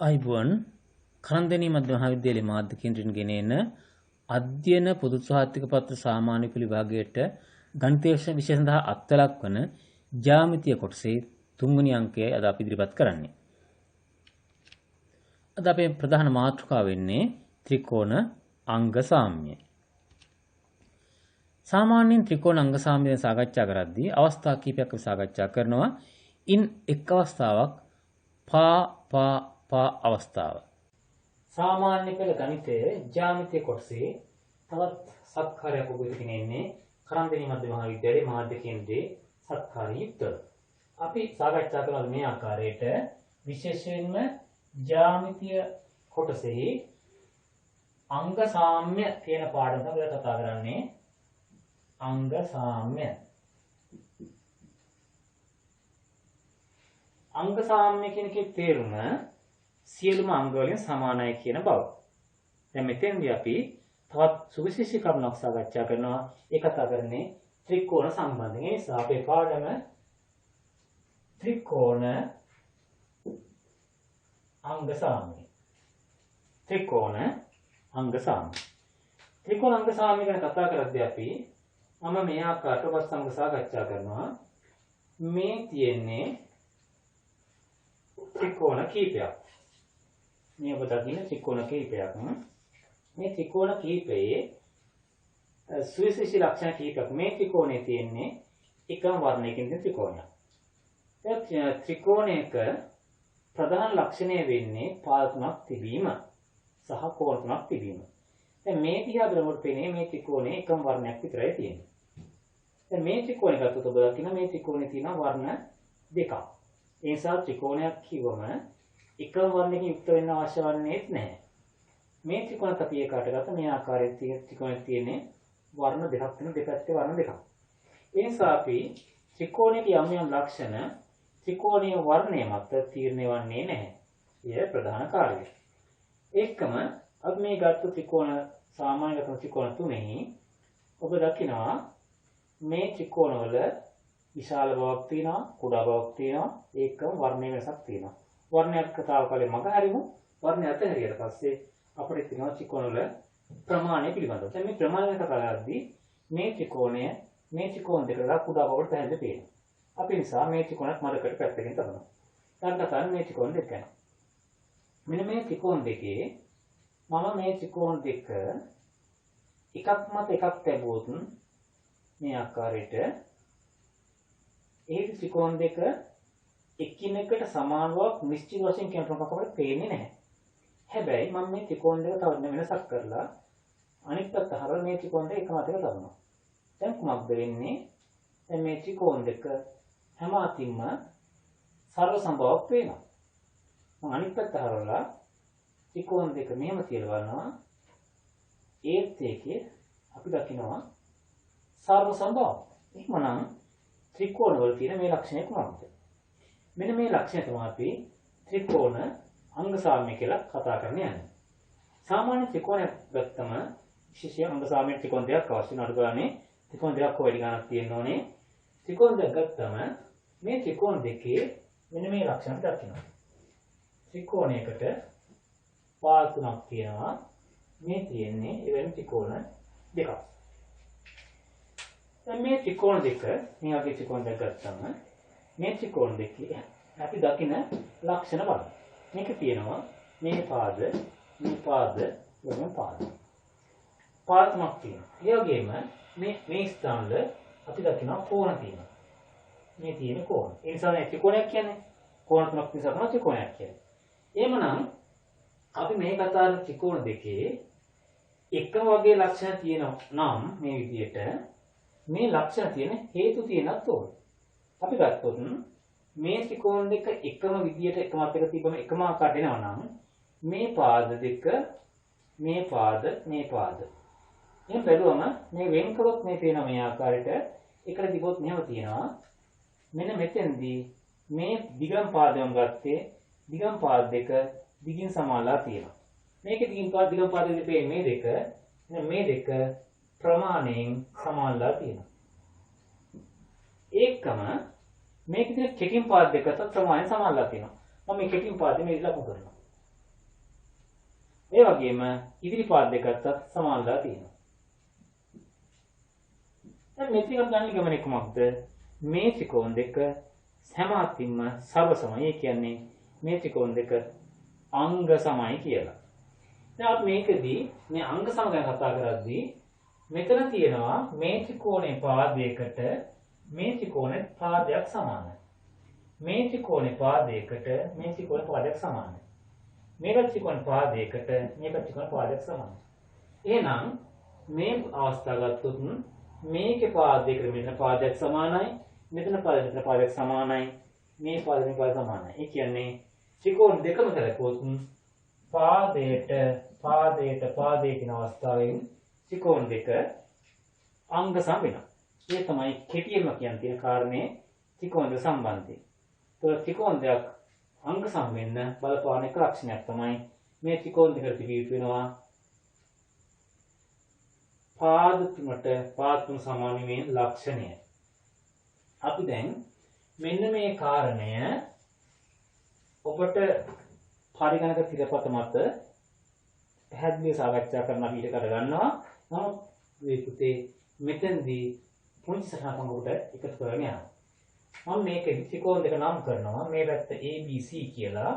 අයිබුවන් කරන්දෙනී මධ්‍ය මහාවිද්‍යාලයේ මාධ්‍ය කේන්ද්‍රයෙන් ගෙනෙන අධ්‍යයන පොදු සහතික පත්‍ර සාමාන්‍ය පෙළ විභාගයට ගණිත විෂය සඳහා අත්ලක් වන ජ්‍යාමිතිය කොටසේ 3 වෙනි අංකයයි අද අපි ඉදිරිපත් කරන්නේ. අද අපේ ප්‍රධාන මාතෘකාව වෙන්නේ ත්‍රිකෝණ අංග සාම්‍ය. සාමාන්‍යයෙන් ත්‍රිකෝණ අංග සාම්‍ය ගැන සාකච්ඡා කරද්දී අවස්ථා කිහිපයක් අපි සාකච්ඡා කරනවා. ඉන් එක් අවස්ථාවක් පා අවස්ථාව. සාමාන්‍ය පෙළ ගණිතයේ ජ්‍යාමිතිය කොටසේ තවත් සත්කාරයක් ඔබ ඉගෙන ඉන්නේ කරන්දෙනී මධ්‍ය මහාවිද්‍යාලයේ මාධ්‍ය කේන්ද්‍රයේ සත්කාරී යුක්තව. අපි සාකච්ඡා කරන මේ ආකාරයට විශේෂයෙන්ම ජ්‍යාමිතිය කොටසේ අංග සාම්‍ය කියන පාඩම තමයි කතා කරන්නේ. අංග සාම්‍ය. අංග සාම්‍ය කියන එකේ තේරුම සියලුම අංග වලින් සමානයි කියන බව. දැන් මෙතෙන්දී අපි තවත් සුවිශේෂී කරුණක් සාකච්ඡා කරනවා. ඒ කතා කරන්නේ ත්‍රිකෝණ සම්බන්ධයෙන්. ඒ නිසා අපේ පාඩම ත්‍රිකෝණ අංග සාම්‍ය. ත්‍රිකෝණ අංග සාම්‍ය. ත්‍රිකෝණ අංග සාම්‍ය ගැන කතා කරද්දී අපි මම මේ ආකාරයට ඔබ සමග සාකච්ඡා කරනවා. මේ තියෙන්නේ ත්‍රිකෝණ කීපයක්. මේ ඔබ දකින්න ත්‍රිකෝණ කීපයක්. මේ ත්‍රිකෝණ කීපයේ සුවිශේෂී ලක්ෂණ කීපයක්. මේ ත්‍රිකෝණයේ තියෙන්නේ එකම වර්ණයකින් තියෙන ත්‍රිකෝණයක්. ඒ ත්‍රිකෝණයක ප්‍රධාන ලක්ෂණය වෙන්නේ පාද තුනක් තිබීම සහ කෝණ තුනක් තිබීම. දැන් මේ දිහා බලනකොට පේන්නේ මේ ත්‍රිකෝණයේ එකම වර්ණයක් විතරයි තියෙන්නේ. දැන් මේ ත්‍රිකෝණය ගත්තොත් ඔබ දකින්න මේ ත්‍රිකෝණයේ තියෙන වර්ණ දෙකක්. ඒ නිසා ත්‍රිකෝණයක් කිව්වම එකම වර්ණයකින් යුක්ත වෙන්න අවශ්‍ය වන්නේ නැහැ. මේ ත්‍රිකෝණත් අපි ඒකට ගත්ත මේ ආකාරයේ තියෙන ත්‍රිකෝණයක් තියෙන්නේ වර්ණ දෙකක් වෙන දෙපැත්තේ වර්ණ දෙකක්. ඒ නිසා අපි ත්‍රිකෝණයේ යම් යම් ලක්ෂණ ත්‍රිකෝණීය වර්ණය මත තීරණය වන්නේ නැහැ. එය ප්‍රධාන කාර්යය. ඒකම අපි මේ ගත්ත ත්‍රිකෝණ සාමාන්‍ය ත්‍රිකෝණ තුනෙහි ඔබ දකිනවා මේ ත්‍රිකෝණවල විශාල බවක් තියෙනවා, කුඩා බවක් තියෙනවා, ඒකම වර්ණයේ වෙනසක් තියෙනවා. වර්ණයක් කතාව කලේ මග හරිමු. වර්ණය අතහැරියට පස්සේ අපිට තියෙනවා ත්‍රිකෝණවල ප්‍රමාණය පිළිබඳව. දැන් මේ ප්‍රමාණය කතා කරද්දී මේ ත්‍රිකෝණය මේ ත්‍රිකෝණ දෙකලා කුඩා බවට පැහැදිලි පේනවා. අපි නිසා මේ ත්‍රිකෝණයක් මඩකට පැත්තකින් තබනවා. දැන් කතා මේ ත්‍රිකෝණ දෙක ගැන. මෙන්න මේ ත්‍රිකෝණ දෙකේ මම මේ ත්‍රිකෝණ දෙක එකක් මත එකක් තැබුවොත් මේ ආකාරයට ඒ ත්‍රිකෝණ දෙක එකිනෙකට සමාන බවක් නිශ්චිත වශයෙන් කියනකොට අපට පේන්නේ නැහැ. හැබැයි මම මේ ත්‍රිකෝණ දෙක තව වෙනසක් කරලා අනිත් පැත්ත හරවලා මේ ත්‍රිකෝණ දෙක එක මතක තබනවා. දැන් කොහොමද වෙන්නේ? දැන් මේ ත්‍රිකෝණ දෙක හැම අතින්ම සර්ව සම්භාවයක් වෙනවා. මම අනිත් පැත්ත හරවලා ත්‍රිකෝණ දෙක මෙහෙම තියලා බලනවා. ඒත් ඒකේ අපි දකිනවා සර්ව සම්භාව. එහෙමනම් ත්‍රිකෝණ වල තියෙන මේ ලක්ෂණය කොහොමද? මෙන්න මේ ලක්ෂණය තමයි අපි ත්‍රිකෝණ අංග සාම්‍ය කියලා කතා කරන්නේ යන්නේ. සාමාන්‍ය ත්‍රිකෝණයක් ගත්තම විශේෂ අංග සාම්‍ය ත්‍රිකෝණ දෙකක් අවශ්‍ය වෙනවා. අනුගානේ ත්‍රිකෝණ දෙකක් හොයලා ගන්නක් තියෙන්න ඕනේ. ත්‍රිකෝණ දෙක ගත්තම මේ ත්‍රිකෝණ දෙකේ මෙන්න මේ ලක්ෂණ දක්වනවා. ත්‍රිකෝණයකට පාද තුනක් තියෙනවා. මේ තියෙන්නේ එවැනි ත්‍රිකෝණ දෙකක්. දැන් මේ ත්‍රිකෝණ දෙක මේ වගේ ත්‍රිකෝණ දෙක ගත්තම මේ ත්‍රිකෝණ දෙකේ අපි දකින ලක්ෂණ බලමු. මේක තියෙනවා මේ පාද, මේ පාද, මේ පාද. පාද තුනක් තියෙනවා. ඒ වගේම මේ ස්ථානවල අපි දකිනවා කෝණ තියෙනවා. මේ තියෙන කෝණ. ඒ නිසා මේ ත්‍රිකෝණයක් කියන්නේ කෝණ තුනක් නිසා තමයි ත්‍රිකෝණයක් කියන්නේ. එහෙමනම් අපි මේ කතා කරන ත්‍රිකෝණ දෙකේ එකම වගේ ලක්ෂණ තියෙනවා නම් මේ විදිහට මේ ලක්ෂණ තියෙන හේතු තියෙනත් ඕනේ. අපි ගත්තොත් මේ ත්‍රිකෝණ දෙක එකම විදියට එකම අතක තිබම එකම ආකාරයට එනවා නම් මේ පාද දෙක මේ පාද මේ පාද එහෙනම් බැලුවම මේ වෙන්කරොත් මේ තියෙන මේ ආකාරයට එකට තිබොත් මෙහෙම තියෙනවා. මෙන්න මෙතෙන්දී මේ දිගම් පාදයෙන් ගත්තේ දිගම් පාද දෙක දිගින් සමානලා තියෙනවා. මේකේ දිගින් පාද දෙකේ මේ දෙක මේ දෙක ප්‍රමාණයෙන් සමානලා තියෙනවා. ඒකම මේක තියෙන කෙටින් පාද දෙකට ප්‍රමාණය සමානලා තියෙනවා. මම මේ කෙටින් පාදේ මේ ලකුණු කරනවා. ඒ වගේම ඉදිරි පාද දෙකත් සමානලා තියෙනවා. දැන් මේ ටික ගන්න ගමනේ කොහොමද? මේ ත්‍රිකෝණ දෙක හැම අතින්ම සර්ව සමයි. ඒ කියන්නේ මේ ත්‍රිකෝණ දෙක අංග සමයි කියලා. දැන් අපි මේකදී මේ අංග සම ගැන කතා කරද්දී මෙතන තියෙනවා මේ ත්‍රිකෝණේ පාදයකට මේ ත්‍රිකෝණේ පාදයක් සමානයි. මේ ත්‍රිකෝණේ පාදයකට මේ ත්‍රිකෝණ පාදයක් සමානයි. මේක ත්‍රිකෝණ පාදයකට මේක ත්‍රිකෝණ පාදයක් සමානයි. එහෙනම් මේ අවස්ථාව ගත්තොත් මේකේ පාදයකට මෙතන පාදයක් සමානයි, මෙතන පාදයක් සමානයි, මේ පාදයෙන් පාද සමානයි. ඒ කියන්නේ ත්‍රිකෝණ දෙකම කරකවොත් පාදයේ කියන අවස්ථාවෙන් ත්‍රිකෝණ දෙක අංග සම වෙනවා. ඒ තමයි කෙටියෙන්ම කියන්න තියෙන කාරණේ ත්‍රිකෝණ දෙක සම්බන්ධය. ත්‍රිකෝණ දෙක අංග සම වෙන්න බලපාන එක ලක්ෂණයක් තමයි මේ ත්‍රිකෝණ දෙකට තිබී වෙනවා පාද තුන සමාන වීමේ ලක්ෂණය. අපි දැන් මෙන්න මේ කාරණය ඔබට පරිගණක තිරපත මත පැහැදිලිව සාකච්ඡා කරන්න අපි ඊට කරගන්නවා. නමුත් මේ පුතේ මෙතෙන්දී පුංචි සටහනක් ඔබට එකතු කරගෙන යනවා. මම මේක ත්‍රිකෝණ දෙක නම් කරනවා. මේ පැත්ත ABC කියලා,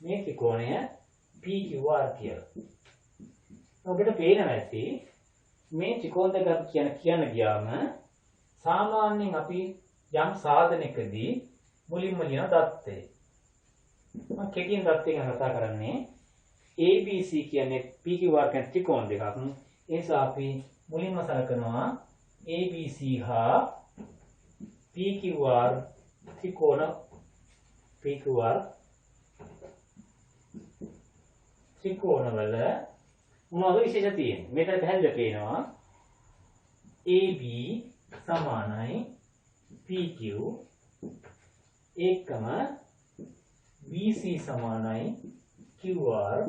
මේ ත්‍රිකෝණය PQR කියලා. ඔබට පේනවා ඇති මේ ත්‍රිකෝණ දෙක කියන්න ගියාම සාමාන්‍යයෙන් අපි යම් සාධනයකදී මුලින්ම ලියන தත්ත්වය. මම කෙටියෙන් தත්ත්වය ගැන කතා කරන්නේ ABC කියන්නේ PQR කියන ත්‍රිකෝණ දෙකක්. ඒ නිසා අපි මුලින්ම සලකනවා ABC හා PQR ත්‍රිකෝණ වල මොනවද විශේෂ තියෙන්නේ? මේකට පැහැදිලිව පේනවා AB සමානයි PQ එකම BC සමානයි QR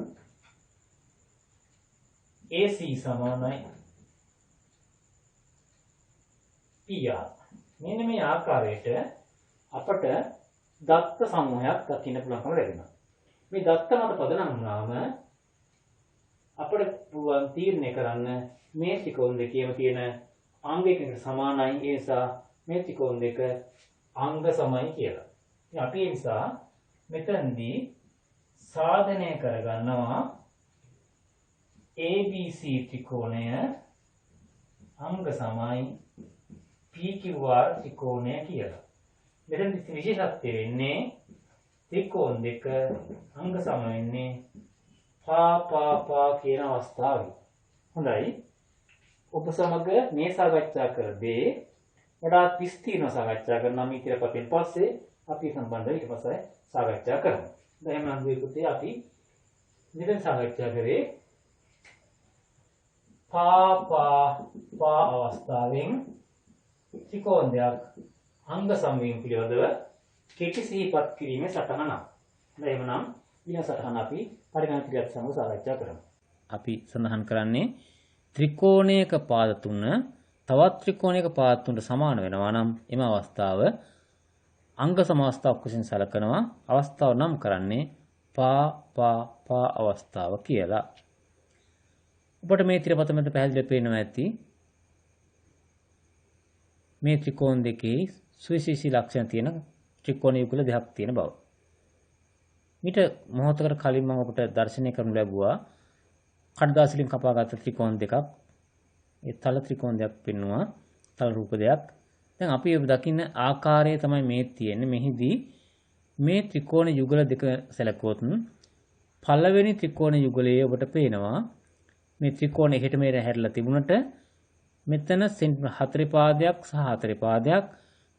AC සමානයි PR. මෙන්න මේ ආකාරයට අපට දත්ත සමූහයක් දකින්න පුළුවන්කම ලැබෙනවා. මේ දත්ත මත පදනම් වුණාම අපිට පුළුවන් තීරණය කරන්න මේ ත්‍රිකෝණ දෙකේම තියෙන අංගයකට සමානයි. ඒ නිසා මේ ත්‍රිකෝණ දෙක අංග සමයි කියලා. ඉතින් අපි ඒ නිසා මෙතනදී සාධනය කරගන්නවා ABC ත්‍රිකෝණය අංග සමයි PQR ත්‍රිකෝණය කියලා. මෙතන විශේෂත්වය වෙන්නේ ත්‍රිකෝණ දෙක අංග සම වෙන්නේ පා කියන අවස්ථාවේ. හොඳයි. ඔබ සමග මේ සාකච්ඡා කරදී වඩාත් විස්තීර්ණව සාකච්ඡා කරනවා. මේ ඊට පස්සේ අපි සම්බන්ධව ඊට පස්සේ සාකච්ඡා කරමු. දැන් මම දුවේ අපි මෙතන සාකච්ඡා කරේ පා අවස්ථාවෙන් ත්‍රිකෝණ දෙක අංග සමවීම පිළිබඳව කෙටි සිහිපත් කිරීමේ සටහනක්. දැන් එhmenan ඊළඟ සටහන අපි පරිගණක ක්‍රියාත් සමග සාකච්ඡා කරමු. අපි සඳහන් කරන්නේ ත්‍රිකෝණයක පාද තුන තවත් ත්‍රිකෝණයක පාද තුනට සමාන වෙනවා නම් එම අවස්ථාව අංග සම අවස්ථාවක් වශයෙන් සැලකනවා. අවස්ථාව නම් කරන්නේ පා අවස්ථාව කියලා. ඔබට මේ ත්‍රිපත මත පැහැදිලිව පේනවා ඇති මේ ත්‍රිකෝණ දෙකේ සුවිශේෂී ලක්ෂණ තියෙන ත්‍රිකෝණ යුගල දෙකක් තියෙන බව. ඊට මොහොතකට කලින් මම ඔබට දර්ශනය කරනු ලැබුවා කඩදාසියෙන් කපාගත්ත ත්‍රිකෝණ දෙකක්. ඒ තල ත්‍රිකෝණ දෙකක් පෙන්වුවා. තල රූප දෙකක්. දැන් අපි ඔබ දකින්න ආකාරය තමයි මේ තියෙන්නේ. මෙහිදී මේ ත්‍රිකෝණ යුගල දෙක සැලකුවොත් පළවෙනි ත්‍රිකෝණ යුගලයේ ඔබට පේනවා මේ ත්‍රිකෝණ එහෙට මෙහෙට හැරිලා තිබුණට මෙතන සෙන්ටිමීටර් 4 පාදයක් සහ 4 පාදයක්,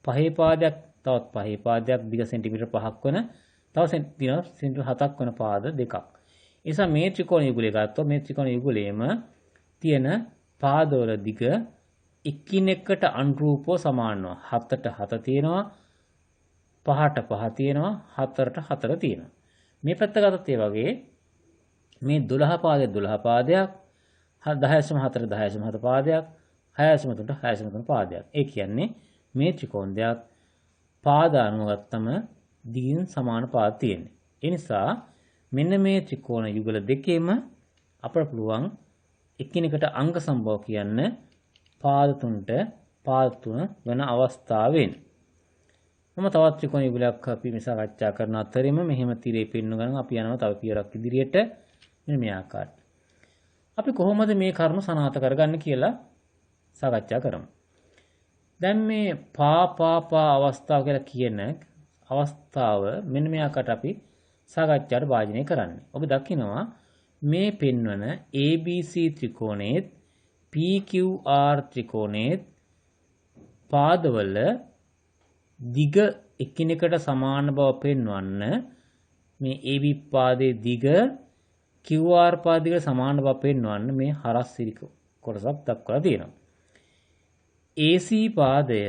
5 පාදයක්, තවත් 5 පාදයක්, දිග සෙන්ටිමීටර් 5ක් වන, තව සෙන්ටිමීටර් 7ක් වන පාද දෙකක්. ඒ නිසා මේ ත්‍රිකෝණ යුගලය ගත්තොත් මේ ත්‍රිකෝණ යුගලයේම තියෙන පාදවල දිග එකිනෙකට අනුරූපව සමානව 7ට 7 තියෙනවා, 5ට 5 තියෙනවා, 4ට 4 තියෙනවා. මේ පැත්ත ගත්තොත් ඒ වගේ මේ 12 පාදයේ 12 පාදයක්, 10.4 10.4 පාදයක්, 6.3 6.3 පාදයක්. ඒ කියන්නේ මේ ත්‍රිකෝණ දෙක පාද අනුව ගත්තම දිගින් සමාන පාද තියෙන්නේ. ඒ නිසා මෙන්න මේ ත්‍රිකෝණ යුගල දෙකේම අපට පුළුවන් එකිනෙකට අංග සම්භව කියන්න පාද තුනට පාද තුන වෙන අවස්ථාවෙන්. මම තවත් ත්‍රිකෝණ යුගලයක් අපි මේ සාකච්ඡා කරන අතරින්ම මෙහෙම තිරේ පෙන්වන ගමන් අපි යනවා තව පියවරක් ඉදිරියට මෙන්න මේ ආකාරයට. අපි කොහොමද මේ කරුණු සනාථ කරගන්නේ කියලා සාකච්ඡා කරමු. දැන් මේ පා අවස්ථාව කියලා කියන අවස්ථාව මෙන්න මේ ආකාරයට අපි සාකච්ඡාට භාජනය කරන්නේ. ඔබ දකිනවා මේ පෙන්වන ABC ත්‍රිකෝණයේත් PQR ත්‍රිකෝණයේත් පාදවල දිග එකිනෙකට සමාන බව පෙන්වන්න මේ AB පාදයේ දිග QR පාදයක සමාන බව පෙන්වන්න මේ හරස් සිරි කොටසක් දක්වලා තියෙනවා. AC පාදය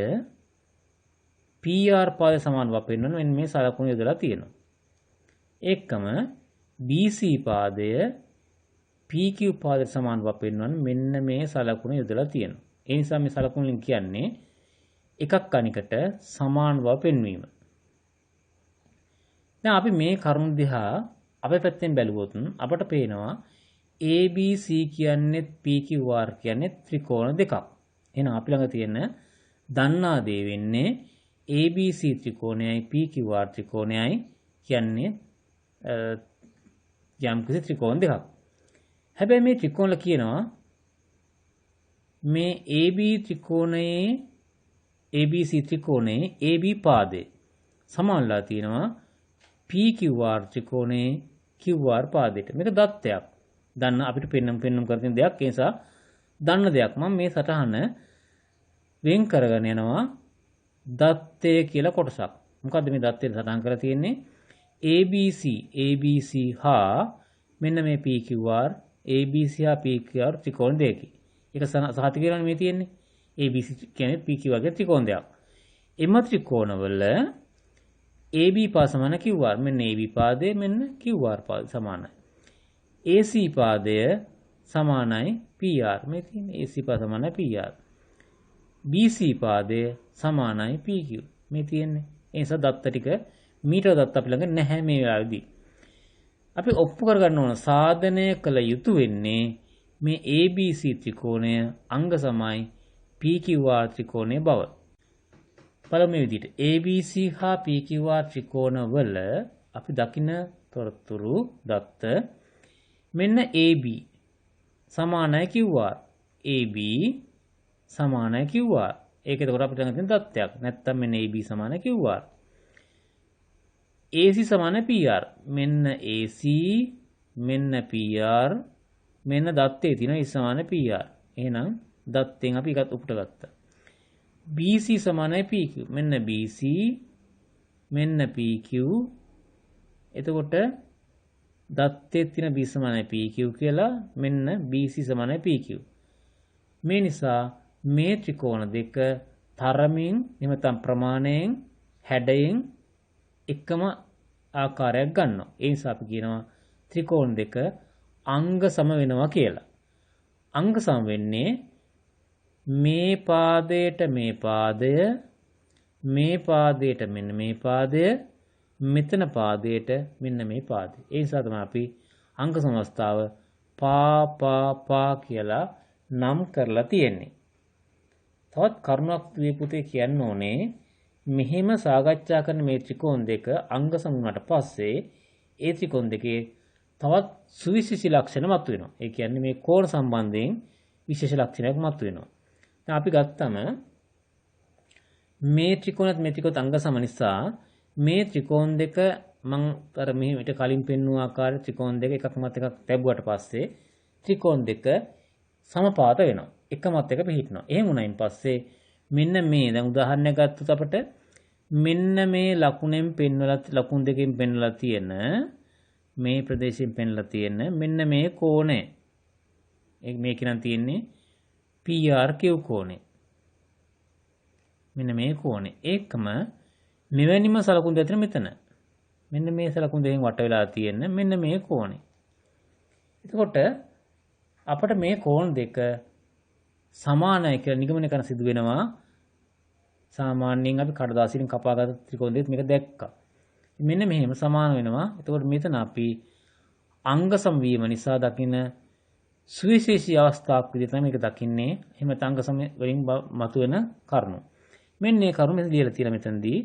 PR පාදය සමාන බව පෙන්වන්න මෙන්න මේ සලකුණු යොදලා තියෙනවා. ඒකම BC පාදය PQ පාදයට සමාන බව පෙන්වන්න මෙන්න මේ සලකුණු යොදලා තියෙනවා. ඒ නිසා මේ සලකුණු වලින් කියන්නේ එකක් අනිකට සමාන බව පෙන්වීම. දැන් අපි මේ කරුණු දිහා අපේ පැත්තෙන් බැලුවොත් අපට පේනවා ABC කියන්නේ PQR කියන්නේ ත්‍රිකෝණ දෙකක්. එහෙනම් අපි ළඟ තියෙන දන්නා දේ වෙන්නේ ABC ත්‍රිකෝණයයි PQR ත්‍රිකෝණයයි කියන්නේ යම් කිසි ත්‍රිකෝණ දෙකක්. හැබැයි මේ ත්‍රිකෝණ කියනවා මේ AB ත්‍රිකෝණයේ ABC ත්‍රිකෝණයේ AB පාදේ සමානලා තියෙනවා PQR ත්‍රිකෝණයේ QR පාදයට. මේක දත්තයක්. දන්න අපිට පෙන්වන්න කර තියෙන දෙයක්. ඒ නිසා දන්න දෙයක්. මම මේ සටහන වෙන් කරගෙන යනවා දත්තය කියලා කොටසක්. මොකද්ද මේ දත්තේ සටහන් කරලා තියෙන්නේ? ABC හා මෙන්න මේ PQR ABC හා PQR ත්‍රිකෝණ දෙකකි. ඒක සහතික කරන්නේ මේ තියෙන්නේ. ABC කියන්නේ PQR ගේ ත්‍රිකෝණ දෙකක්. එම ත්‍රිකෝණවල AB පාද සමාන QR. මෙන්න AB පාදය මෙන්න QR පාද සමානයි. AC පාදය සමානයි PR. මේ තියෙන්නේ AC පාද සමානයි PR. BC පාදය සමානයි PQ. මේ තියෙන්නේ. ඒ නිසා දත්ත ටික මීටර දත්ත අපි ළඟ නැහැ මේ වෙලාවේදී. අපි ඔප්පු කරගන්න ඕන සාධනය කළ යුතු වෙන්නේ මේ ABC ත්‍රිකෝණය අංග සමයි PQR ත්‍රිකෝණයේ බව. පළමුව විදිහට ABC හා PQR ත්‍රිකෝණ වල අපි දකින තොරතුරු දත්ත මෙන්න AB සමානයි QR. AB සමානයි QR. ඒක එතකොට අපිට ළඟ තියෙන දත්තයක්. නැත්තම් මෙන්න AB සමානයි QR. AC සමානයි PR. මෙන්න AC මෙන්න PR මෙන්න දත්තේ තියෙන A සමානයි PR. එහෙනම් දත්තෙන් අපි එකත් උපුට ගත්තා. BC සමානයි PQ. මෙන්න BC මෙන්න PQ. එතකොට දත්තේ තියෙන B සමානයි PQ කියලා මෙන්න BC සමානයි PQ. මේ නිසා මේ ත්‍රිකෝණ දෙක තරමින් නිමතම් ප්‍රමාණයෙන් හැඩයෙන් එකම ආකාරයක් ගන්නවා. ඒ නිසා අපි කියනවා ත්‍රිකෝණ දෙක අංග සම වෙනවා කියලා. අංග සම වෙන්නේ මේ පාදයට මේ පාදය මේ පාදයට මෙන්න මේ පාදය මෙතන පාදයට මෙන්න මේ පාදය. ඒ නිසා තමයි අපි අංග සමස්ථාව පා කියලා නම් කරලා තියෙන්නේ. තවත් කරුණක් විපුතේ කියන්න ඕනේ මෙහෙම සාකච්ඡා කරන මේ ත්‍රිකෝණ දෙක අංග සම වුණාට පස්සේ ඒ ත්‍රිකෝණ දෙකේ තවත් සුවිශේෂී ලක්ෂණ මතුවෙනවා. ඒ කියන්නේ මේ කෝණ සම්බන්ධයෙන් විශේෂ ලක්ෂණයක් මතුවෙනවා. දැන් අපි ගත්තම මේ ත්‍රිකෝණත් මේ ත්‍රිකෝණත් අංග සම නිසා මේ ත්‍රිකෝණ දෙක මම අර මෙහෙට කලින් පෙන්වූ ආකාරයේ ත්‍රිකෝණ දෙක එකක් මත එකක් තැබුවට පස්සේ ත්‍රිකෝණ දෙක සමපාත වෙනවා. එකමත් එක පිහිටනවා. එහෙම වුණයින් පස්සේ මෙන්න මේ දැන් උදාහරණයක් ගත්තොත් අපිට මෙන්න මේ ලකුණෙන් පෙන්වලා ලකුණු දෙකෙන් පෙන්වලා තියෙන මේ ප්‍රදේශයෙන් පෙන්වලා තියෙන මෙන්න මේ කෝණය. මේක නම් තියෙන්නේ PRQ කෝණය. මෙන්න මේ කෝණය. ඒකම මෙවැනිම සලකුණු දෙක මෙතන. මෙන්න මේ සලකුණු දෙකෙන් වට වෙලා තියෙන මෙන්න මේ කෝණය. එතකොට අපිට මේ කෝණ දෙක සමානයි කියලා නිගමනය කරන්න සිදු වෙනවා. සාමාන්‍යයෙන් අපි කඩදාසියෙන් කපාගත්ත ත්‍රිකෝණ දෙක මේක දැක්කා. මෙන්න මෙහෙම සමාන වෙනවා. එතකොට මෙතන අපි අංග සමවීම නිසා දකින සුවිශේෂී අවස්ථාවක් විදිහට තමයි මේක දකින්නේ. එහෙම තංග සම වලින් මතුවෙන කරුණු. මෙන්න මේ කරුණු මෙතන ලියලා තියෙනවා මෙතනදී.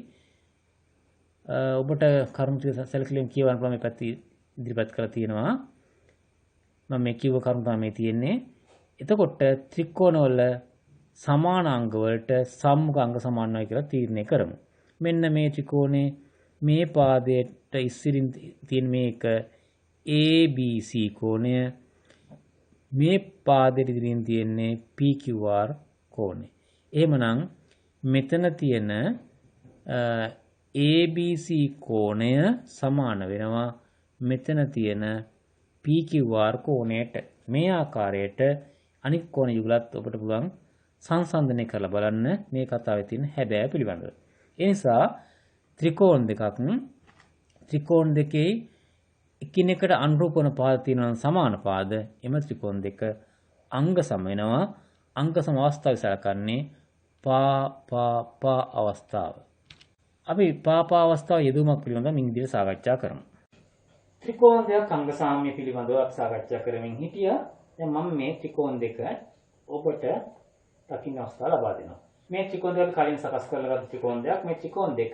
ඔබට කරුණු ටික සැලකිලිමත් කියවන්න පුළුවන් මේ පැත්තේ ඉදිරිපත් කරලා තියෙනවා. මම මේ කිව්ව කරුණු තමයි තියෙන්නේ. එතකොට ත්‍රිකෝණවල සමාන අංග වලට සම්මුඛ අංග සමානයි කියලා තීරණය කරමු. මෙන්න මේ ත්‍රිකෝණේ මේ පාදයට ඉස්සිරින් තියෙන මේක ABC කෝණය, මේ පාදයට ඉදිරියෙන් තියෙන්නේ PQR කෝණය. එහෙමනම් මෙතන තියෙන ABC කෝණය සමාන වෙනවා මෙතන තියෙන PQR කෝණයට. මේ ආකාරයට අනිත් කෝණ යුගලත් ඔබට පුළුවන් සංසන්දනය කරලා බලන්න මේ කතාවේ තියෙන හැබෑ පිළිබඳව. ඒ නිසා ත්‍රිකෝණ දෙකේ එකිනෙකට අනුරූප වන පාද තියෙනවා සමාන පාද. එම ත්‍රිකෝණ දෙක අංග සම වෙනවා. අංග සම අවස්ථාව සලකන්නේ පා අවස්ථාව. අපි පා අවස්ථාව යෙදුමක් පිළිබඳව මින් විදිහට සාකච්ඡා කරමු. ත්‍රිකෝණ දෙක අංග සාම්‍ය පිළිබඳව සාකච්ඡා කරමින් හිටියා. දැන් මම මේ ත්‍රිකෝණ දෙක ඔබට දකින්න අවස්ථාව ලබා දෙනවා. මේ ත්‍රිකෝණ දෙක කලින් සකස් කරලා ගත්ත ත්‍රිකෝණ දෙක. මේ ත්‍රිකෝණ දෙක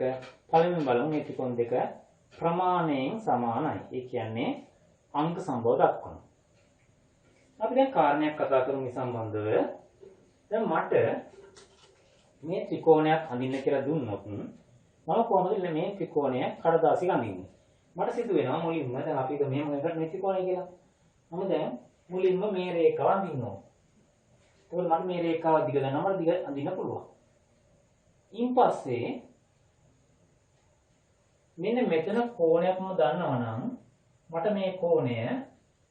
පළමුවෙන් බලමු. මේ ත්‍රිකෝණ දෙක ප්‍රමාණයෙන් සමානයි. ඒ කියන්නේ අංක සම්බව දක්වනවා. අපි දැන් කාරණයක් කතා කරමු මේ සම්බන්ධව. දැන් මට මේ ත්‍රිකෝණයක් අඳින්න කියලා දුන්නොත් මම කොහොමද මේ ත්‍රිකෝණය කඩදාසියක අඳින්නේ? මට සිදු වෙනවා මුලින්ම දැන් අපි හිතමු මෙහෙම එකකට මේ ත්‍රිකෝණය කියලා. මම දැන් මුලින්ම මේ රේඛාව අඳිනවා. එතකොට මට මේ රේඛාව දිග ගන්නවා මට දිග අඳින්න පුළුවන්. ඊන් පස්සේ මෙන්න මෙතන කෝණයක් මම දන්නවා නම් මට මේ කෝණය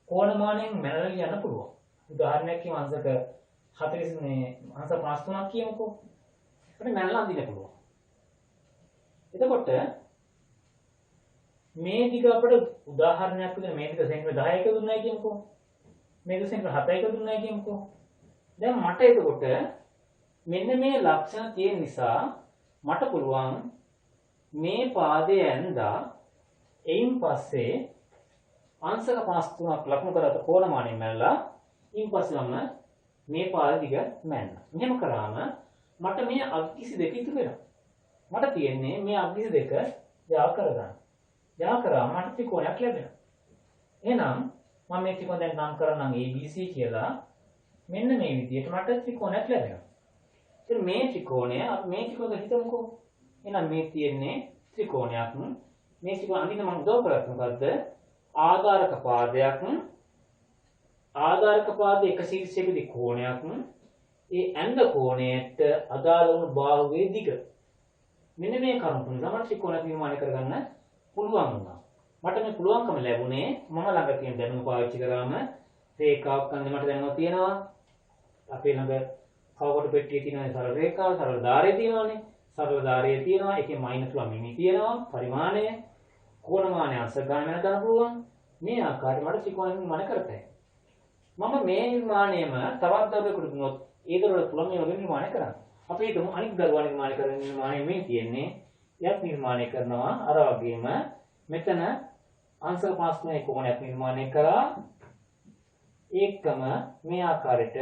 කෝණමානයෙන් මැනලා ලියන්න පුළුවන්. උදාහරණයක් කියමු අංශක 40 මේ අංශ 53ක් කියමුකෝ. අපිට මැනලා අඳින්න පුළුවන්. එතකොට මේ දිග අපිට උදාහරණයක් විදිහට මේ දිග සෙන්ටිමීටර් 10ක දුන්නයි කියමුකෝ. මේක සෙන්ටිමීටර් 7ක දුන්නයි කියමුකෝ. දැන් මට එතකොට මෙන්න මේ ලක්ෂණ තියෙන නිසා මට පුළුවන් මේ පාදයේ ඇඳා එයින් පස්සේ අංශක 53ක් ලකුණු කරලා කෝණමානයෙන් මැනලා ඊන් පස්සේ මම මේ පාද දිග මැන්න. මෙහෙම කරාම මට මේ අක්කිසි දෙක ඉතුරු වෙනවා. මට තියෙන්නේ මේ අක්කිසි දෙක යා කරගන්න. යා කරාම මට ත්‍රිකෝණයක් ලැබෙනවා. එහෙනම් මම මේ ත්‍රිකෝණ දැන් නම් කරනම් ABC කියලා. මෙන්න මේ විදිහට මට ත්‍රිකෝණයක් ලැබෙනවා. ඉතින් මේ ත්‍රිකෝණය අපි මේ ත්‍රිකෝණය හිතමුකෝ. එහෙනම් මේ තියෙන්නේ ත්‍රිකෝණයක්. මේ ත්‍රිකෝණ අඳින්න මම උදව් කරත් මොකද්ද? ආධාරක පාදයක්. ආධාරක පාදයේ එක ශීර්ෂයකදී කෝණයක්. ඒ ඇඳ කෝණයට අදාළ වුණු බාහුවේ දිග. මෙන්න මේ කරුණු තුන තමයි ත්‍රිකෝණයක් නිර්මාණය කරගන්න පුළුවන් වුණා. මට මේ පුළුවන්කම ලැබුණේ මම ළඟ තියෙන දැනුම පාවිච්චි කරාම රේඛාවක් අඳින්න මට දැනුම තියෙනවා. අපේ ළඟ කවකොට පෙට්ටියේ තියෙන සරල රේඛාව, සරල ධාරය තියෙනවානේ. සරල ධාරය තියෙනවා. ඒකේ -1 මිමි තියෙනවා. පරිමාණය කෝණමානය අංශ ගන්න වෙන ගන්න පුළුවන්. මේ ආකාරයට මට ත්‍රිකෝණ නිර්මාණය කරතයි. මම මේ නිර්මාණයම තවත් දරුවෙකුට දුන්නොත් ඒ දරුවට පුළුවන් මේ වගේ නිර්මාණය කරන්න. අපි හිතමු අනිත් දරුවා නිර්මාණය කරන නිර්මාණය මේ තියෙන්නේ. එයත් නිර්මාණය කරනවා අර වගේම මෙතන අංශක 53 කෝණයක් නිර්මාණය කරා. ඒකම මේ ආකාරයට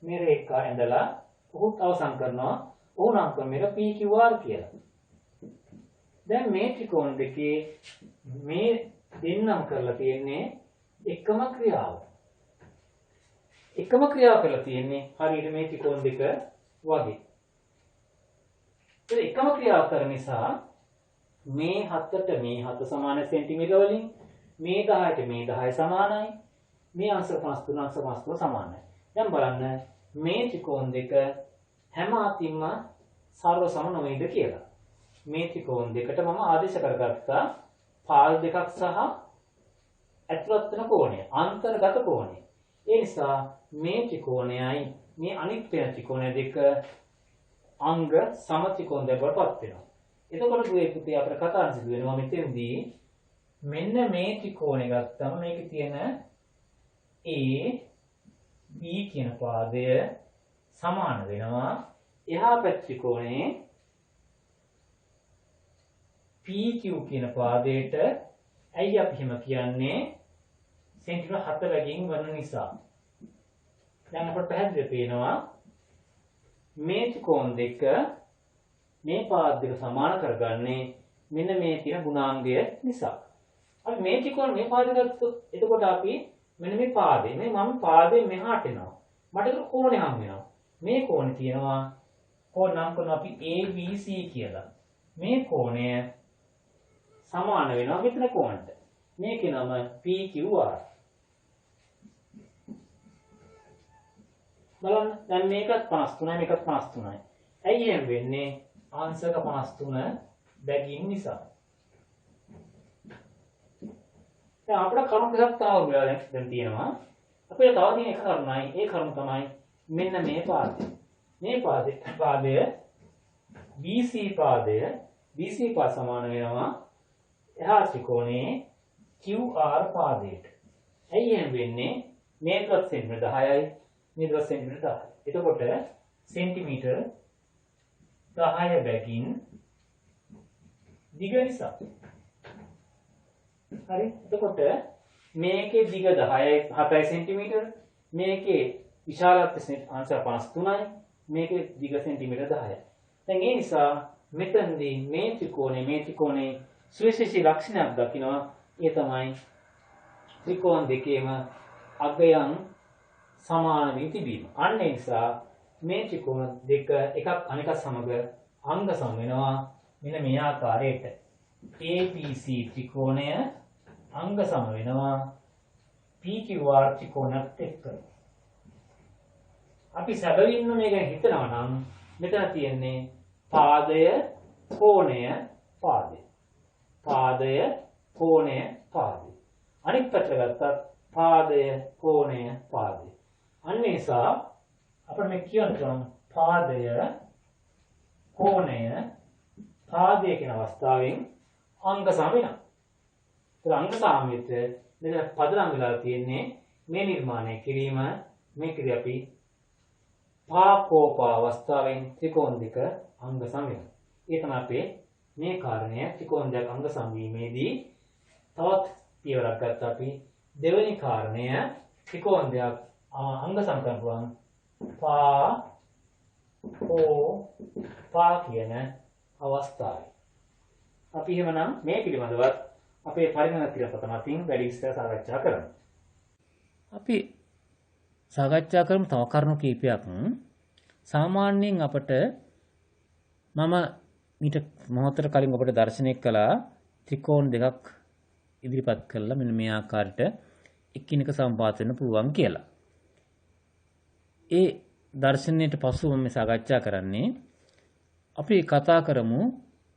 මේ රේඛා ඇඳලා උහුත් අවසන් කරනවා. ඔහු නම් කරන මේක PQR කියලා. දැන් මේ ත්‍රිකෝණ දෙකේ මේ දෙන්නම් කරලා තියෙන්නේ එකම ක්‍රියාව. එකම ක්‍රියාව කරලා තියෙන්නේ හරියට මේ ත්‍රිකෝණ දෙක වගේ. ඒ එකම ක්‍රියාව කරන නිසා මේ 7ට මේ 7 සමාන සෙන්ටිමීටර වලින් මේ 10ට මේ 10 සමානයි. මේ අංශ 53 අංශ 53 සමානයි. දැන් බලන්න මේ ත්‍රිකෝණ දෙක හැම අතින්ම සර්ව සම නොවේද කියලා. මේ ත්‍රිකෝණ දෙකට මම ආදේශ කරගත්තා පාද දෙකක් සහ ඇතුළත් වෙන කෝණය, අන්තර්ගත කෝණය. ඒ නිසා මේ ත්‍රිකෝණයයි මේ අනිත් වෙන ත්‍රිකෝණය දෙක අංග සම ත්‍රිකෝණ දෙක වලටපත් වෙනවා. එතකොට දුවේ පුතේ අපිට කතා සිදු වෙනවා මෙතෙන්දී මෙන්න මේ ත්‍රිකෝණය ගත්තම මේකේ තියෙන A B කියන පාදය සමාන වෙනවා එහා පැත්ත ත්‍රිකෝණයේ PQ කියන පාදයට. ඇයි අපි එහෙම කියන්නේ? සෙන්ටිමීටර් 7 වැඩියෙන් වන නිසා. දැන් අපට පැහැදිලිව පේනවා මේ ත්‍රිකෝණ දෙක මේ පාද දෙක සමාන කරගන්නේ මෙන්න මේ තියෙන ගුණාංගය නිසා. අපි මේ ත්‍රිකෝණ මේ පාදේ ගත්තොත් එතකොට අපි මෙන්න මේ පාදේ මම පාදේ මෙහාට එනවා. මට ඒක කෝණය හම් වෙනවා. මේ කෝණේ තියෙනවා කෝණ නම් කරනවා අපි ABC කියලා. මේ කෝණය සමාන වෙනවා මෙතන කෝණයට. මේකේ නම PQR. බලන්න දැන් මේකත් 53යි මේකත් 53යි. ඇයි එහෙම වෙන්නේ? ආංශක 53 බැගින් නිසා. දැන් අපිට කරුණු දෙකක් තාම දැන් තියෙනවා. අපිට තව තියෙන එක කරුණයි. ඒ කරුණ තමයි මෙන්න මේ පාදය. මේ පාදය BC පාදය සමාන වෙනවා එහා ත්‍රිකෝණයේ QR පාදයට. ඇයි එහෙම වෙන්නේ? මේකත් සෙන්ටිමීටර 10යි මේකත් සෙන්ටිමීටර 10යි. එතකොට සෙන්ටිමීටර 10 බැගින් දිග නිසා. හරි. එතකොට මේකේ දිග 10යි 7යි සෙන්ටිමීටර. මේකේ විශාලත්වය අංශ 53යි. මේකේ දිග සෙන්ටිමීටර 10යි. දැන් ඒ නිසා මෙතනදී මේ ත්‍රිකෝණේ සුවිශේෂී ලක්ෂණයක් දකිනවා. ඒ තමයි ත්‍රිකෝණ දෙකේම අගයන් සමාන වී තිබීම. අන්න ඒ නිසා මේ ත්‍රිකෝණ දෙක එකක් අනෙක සමග අංග සම වෙනවා. මෙන්න මේ ආකාරයට ABC ත්‍රිකෝණය අංග සම වෙනවා PQR ත්‍රිකෝණයත් එක්ක. අපි සැබවින්ම මේක හිතනවා නම් මෙතන තියෙන්නේ පාදය කෝණය පාදය. පාදය කෝණය පාදය. අනිත් පැත්තට ගත්තත් පාදය කෝණය පාදය. අන්න ඒ නිසා අපිට මේ කියන්න පාදය කෝණය පාදය කියන අවස්ථාවෙන් අංග සම වෙනවා. ඒ අංග සාමයට මෙතන පදනම් වෙලා තියෙන්නේ මේ නිර්මාණය කිරීම මේකදී අපි පාකෝපා අවස්ථාවෙන් ත්‍රිකෝණ දෙක අංග සම වෙනවා. ඒ තමයි අපේ මේ කාරණය ත්‍රිකෝණ දෙක අංග සම වීමේදී තවත් පියවරක් ගත්තා අපි දෙවෙනි කාරණය ත්‍රිකෝණ දෙක අංග සම කරන්න පුළුවන් පා කියන අවස්ථාවයි. අපි එහෙමනම් මේ පිළිබඳවත් අපේ පරිණාම ක්‍රියාපත මතින් වැඩි විස්තර සාකච්ඡා කරමු. අපි සාකච්ඡා කරමු තව කරුණු කීපයක්. සාමාන්‍යයෙන් අපට මම ඊට මොහොතකට කලින් ඔබට දර්ශනය කළා ත්‍රිකෝණ දෙකක් ඉදිරිපත් කළා මෙන්න මේ ආකාරයට එකිනෙක සම්පාත වෙන්න පුළුවන් කියලා. ඒ දර්ශනයට පසුව මම සාකච්ඡා කරන්නේ අපි කතා කරමු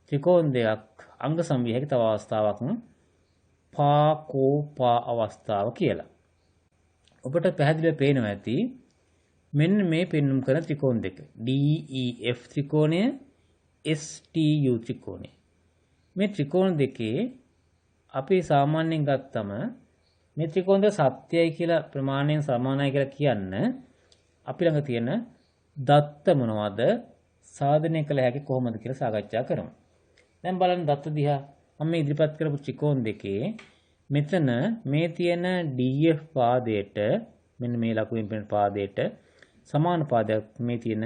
ත්‍රිකෝණ දෙකක් අංග සමවිය හැකි තව අවස්ථාවක් පාකෝපා අවස්ථාව කියලා. ඔබට පැහැදිලිව පේනවා ඇති මෙන්න මේ පෙන්눔 කරන ත්‍රිකෝණ දෙක DEF ත්‍රිකෝණය STU ත්‍රිකෝණය. මේ ත්‍රිකෝණ දෙකේ අපි සාමාන්‍යයෙන් ගත්තම මේ ත්‍රිකෝණ දෙක සත්‍යයි කියලා ප්‍රමාණයෙන් සමානයි කියලා කියන්න අපි ළඟ තියෙන දත්ත මොනවද සාධනය කළ හැකි කොහොමද කියලා සාකච්ඡා කරමු. දැන් බලන්න දත්ත දිහා මම මේ ඉදිරිපත් කරපු ත්‍රිකෝණ දෙකේ මෙතන මේ තියෙන DF පාදයට මෙන්න මේ ලකුණින් පෙනෙන පාදයට සමාන පාදයක් මේ තියෙන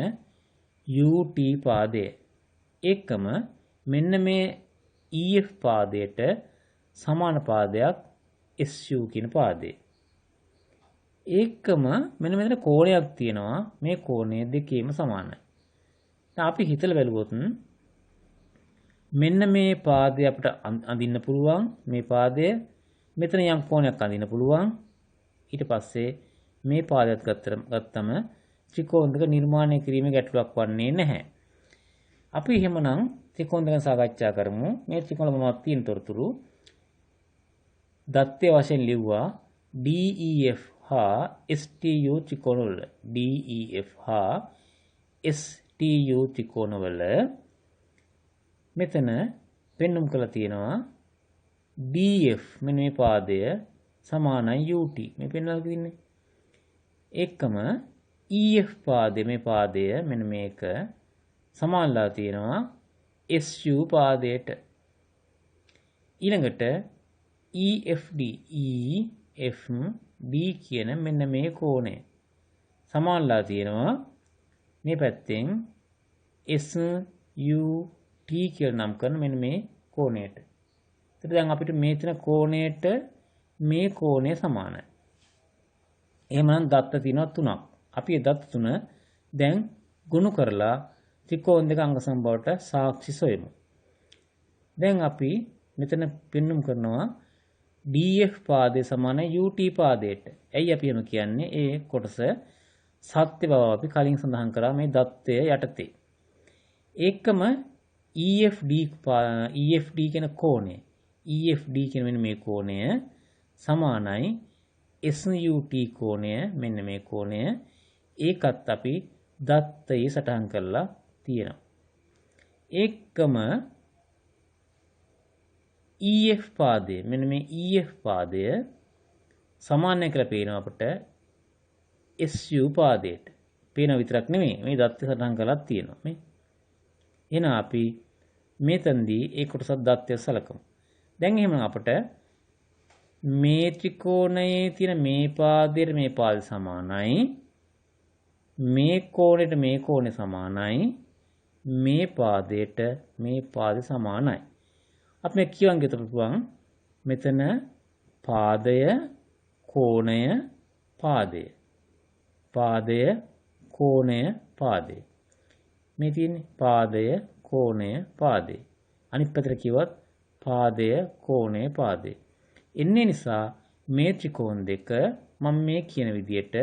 UT පාදය. එකම මෙන්න මේ EF පාදයට සමාන පාදයක් SU කියන පාදය. එකම මෙන්න මෙතන කෝණයක් තියෙනවා. මේ කෝණය දෙකේම සමානයි. දැන් අපි හිතලා බලුවොත් මෙන්න මේ පාදය අපිට අඳින්න පුළුවන්. මේ පාදය මෙතන යම් කෝණයක් අඳින්න පුළුවන්. ඊට පස්සේ මේ පාදයට ගත්තම ත්‍රිකෝණ දෙක නිර්මාණය කිරීමේ ගැටලුවක් වන්නේ නැහැ. අපි එහෙමනම් ත්‍රිකෝණ දෙක සාකච්ඡා කරමු. මේ ත්‍රිකෝණ මොනවද තියෙන තොරතුරු දත්තේ වශයෙන් ලිව්වා DEF හා STU ත්‍රිකෝණවල DEF හා STU ත්‍රිකෝණවල මෙතන පෙන්눔 කරලා තියෙනවා DF මෙන්න මේ පාදය සමානයි UT මේ පෙන්වලා තියෙන්නේ. එකම EF පාදය මේ පාදය මෙන්න මේක සමානලා තියෙනවා SU පාදයට. ඊළඟට EFD කියන මෙන්න මේ කෝණය සමානලා තියෙනවා මේ පැත්තෙන් SUT කියලා නම් කරන මෙන්න මේ කෝණයට. එතකොට දැන් අපිට මේ තියෙන කෝණයට මේ කෝණය සමානයි. එහෙමනම් දත්ත තියෙනවා 3ක්. අපි ඒ දත්ත 3 දැන් ගුණ කරලා ත්‍රිකෝණ දෙක අංග සමබවට සාක්ෂි සොයමු. දැන් අපි මෙතන පෙන්눔 කරනවා DF පාදයේ සමාන UT පාදයට. ඇයි අපි එහෙම කියන්නේ? ඒ කොටස සත්‍ය බව අපි කලින් සඳහන් කරා මේ දත්තය යටතේ. ඒකම EFD කියන කෝණය. EFD කියන මෙන්න මේ කෝණය සමානයි SUT කෝණය මෙන්න මේ කෝණය. ඒකත් අපි දත්තයේ සටහන් කරලා තියෙනවා. ඒකම EF පාදය මෙන්න මේ EF පාදය සමානයි කියලා පේනවා අපට SU පාදයට. පේන විතරක් නෙමෙයි මේ දත්තය සටහන් කරලා තියෙනවා මේ. එහෙනම් අපි මෙතනදී ඒ කොටස දත්තය සලකමු. දැන් එහෙනම් අපට මේ ත්‍රිකෝණයේ තියෙන මේ පාදයට මේ පාදය සමානයි. මේ කෝණයට මේ කෝණය සමානයි. මේ පාදයට මේ පාදය සමානයි. අපි මේ කියවන් ගියොත් පුළුවන් මෙතන පාදය කෝණය පාදය. පාදය කෝණය පාදය. මේ තියෙන්නේ පාදය කෝණය පාදය. අනිත් පැත්තට කිව්වත් පාදය කෝණය පාදය. එන්නේ නිසා මේ ත්‍රිකෝණ දෙක මම මේ කියන විදිහට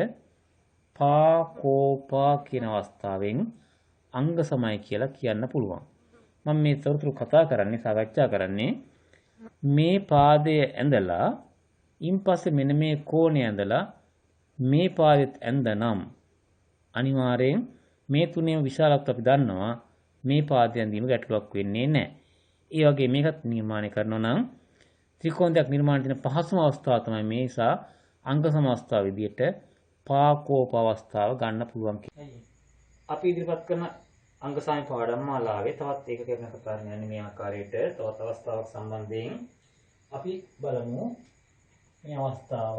පාකෝපා කියන අවස්ථාවෙන් අංග සමයි කියලා කියන්න පුළුවන්. මම මේ තොරතුරු කතා කරන්නේ සාකච්ඡා කරන්නේ මේ පාදය ඇඳලා ඉන්පස්සේ මෙන්න මේ කෝණය ඇඳලා මේ පාදෙත් ඇඳනම් අනිවාර්යෙන් මේ තුනේම විශාලත්වය අපි දන්නවා මේ පාදය ඇඳීම ගැටලුවක් වෙන්නේ නැහැ. ඒ වගේ මේකත් නිර්මාණය කරනවා නම් ත්‍රිකෝණ දෙක නිර්මාණය වෙන පහසුම අවස්ථාව තමයි මේ නිසා අංග සම අවස්ථාව විදිහට පාකෝප අවස්ථාව ගන්න පුළුවන්. අපි ඉදිරිපත් කරන අංග සම පාඩම් මාලාවේ තවත් ඒකකයක් කතා කරන්නේ මේ ආකාරයට තවත් අවස්ථාවක් සම්බන්ධයෙන් අපි බලමු මේ අවස්ථාව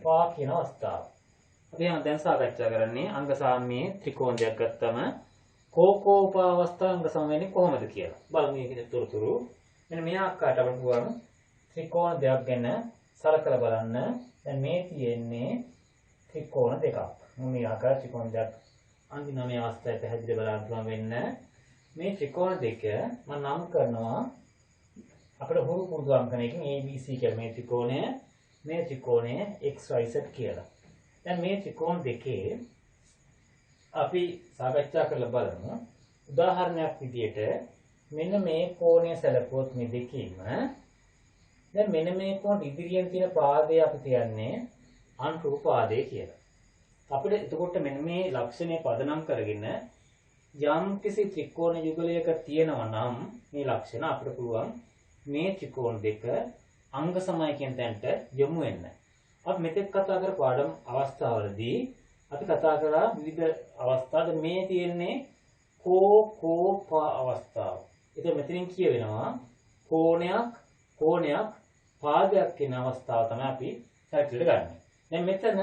පා කියන අවස්ථාව. අපි දැන් සාකච්ඡා කරන්නේ අංග සාම්‍යයේ ත්‍රිකෝණ දෙක ගත්තම කෝප අවස්ථාව අංග සම වෙන්නේ කොහොමද කියලා. බලමු මේකේ තොරතුරු. මෙන්න මේ ආකාරයට අපිට පුළුවන් ත්‍රිකෝණ දෙක ගැන සලකලා බලන්න. දැන් මේ තියෙන්නේ ත්‍රිකෝණ දෙකක්. මේ ආකාර ත්‍රිකෝණ දෙක අන්තිම මේ අවස්ථාවේ පැහැදිලි බලන්න පුළුවන් වෙන්න මේ ත්‍රිකෝණ දෙක මම නම් කරනවා අපිට හුරු පුරුදු අංකණයකින් ABC කියලා මේ ත්‍රිකෝණය මේ ත්‍රිකෝණය XYZ කියලා. දැන් මේ ත්‍රිකෝණ දෙකේ අපි සාකච්ඡා කරලා බලමු. උදාහරණයක් විදිහට මෙන්න මේ කෝණය සැලකුවොත් මේ දෙකේම දැන් මෙන්න මේ කෝණ ඉදිරියෙන් තියෙන පාදය අපි කියන්නේ අනුරූප පාදය කියලා. අපිට එතකොට මෙන්න මේ ලක්ෂණය පදනම් කරගෙන යම් කිසි ත්‍රිකෝණ යුගලයක තියෙනවා නම් මේ ලක්ෂණ අපිට පුළුවන් මේ ත්‍රිකෝණ දෙක අංග සමයි කියන තැනට යොමු වෙන්න. අපි මෙතෙක් කතා කරපු පාඩම් අවස්ථාවලදී අපි කතා කරා විවිධ අවස්ථා. මේ තියෙන්නේ කෝප අවස්ථාව. ඒක මෙතනින් කියවෙනවා කෝණයක් පාදයක් කියන අවස්ථාව තමයි අපි සැලකිලි ගන්න. දැන් මෙතන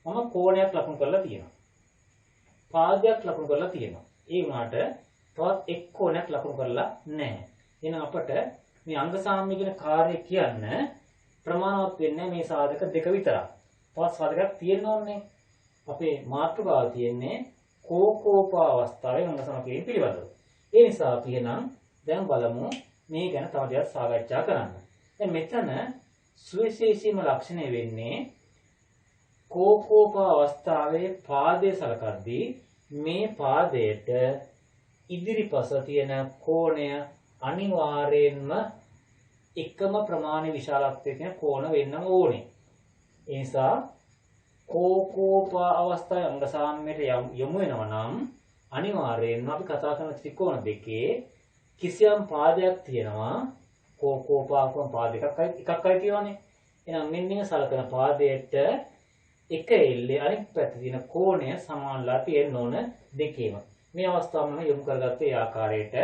මම කෝණයක් ලකුණු කරලා තියෙනවා. පාදයක් ලකුණු කරලා තියෙනවා. ඒ වුණාට තවත් එක් කෝණයක් ලකුණු කරලා නැහැ. එහෙනම් අපට මේ අංග සාම්‍ය කියන කාර්යය කියන්න ප්‍රමාණවත් වෙන්නේ මේ සාධක දෙක විතරයි. තවත් සාධකයක් තියෙන්න ඕනේ. අපේ මාතෘකාව තියෙන්නේ කෝප අවස්ථාවේ අංග සම කිරීම පිළිබඳව. ඒ නිසා අපි එහෙනම් දැන් බලමු මේ ගැන තව ටිකක් සාකච්ඡා කරන්න. දැන් මෙතන සුවිශේෂීම ලක්ෂණය වෙන්නේ කෝප අවස්ථාවේ පාදයේ සලකද්දී මේ පාදයට ඉදිරිපස තියෙන කෝණය අනිවාර්යයෙන්ම එකම ප්‍රමාණ විශාලත්වයේ තියෙන කෝණ වෙන්නම ඕනේ. ඒ නිසා කෝප අවස්ථාවේ අංග සාම්‍යයට යොමු වෙනවා නම් අනිවාර්යයෙන්ම අපි කතා කරන ත්‍රිකෝණ දෙකේ කිසියම් පාදයක් තියෙනවා. කෝප පාද එකක්යි කියවනේ. එහෙනම් මෙන්න සලකන පාදයට එක එල්ලේ අනෙක් පැත්තේ තියෙන කෝණය සමානලා තියෙන්න ඕන දෙකේම. මේ අවස්ථාවම යොමු කරගත්තේ ඒ ආකාරයට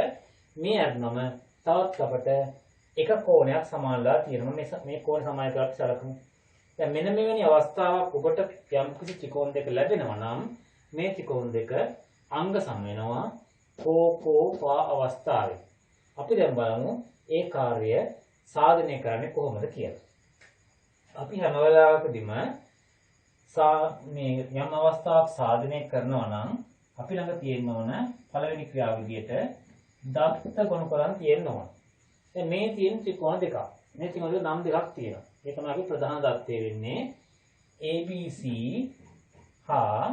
මේ අරනම තවත් අපට එක කෝණයක් සමානලා තියෙනවා. මේ කෝණ සමාන කරලා සලකමු. දැන් මෙන්න මෙවැනි අවස්ථාවක් ඔබට යම් කිසි ත්‍රිකෝණ දෙක ලැබෙනවා නම් මේ ත්‍රිකෝණ දෙක අංග සම වෙනවා කෝපා අවස්ථාවේ. අපි දැන් බලමු ඒ කාර්ය සාධනය කරන්නේ කොහොමද කියලා. අපි හැම වෙලාවකදීම මේ යම් අවස්ථාවක් සාධනය කරනවා නම් අපි ළඟ තියෙන්න ඕන පළවෙනි ක්‍රියාව විදියට දත්ත ගොනු කරන් තියෙන්න ඕන. දැන් මේ තියෙන ත්‍රිකෝණ දෙකක්. මේ ත්‍රිකෝණ දෙක නම් දෙකක් තියෙනවා. ඒ තමයි අපි ප්‍රධාන දත්තය වෙන්නේ ABC හා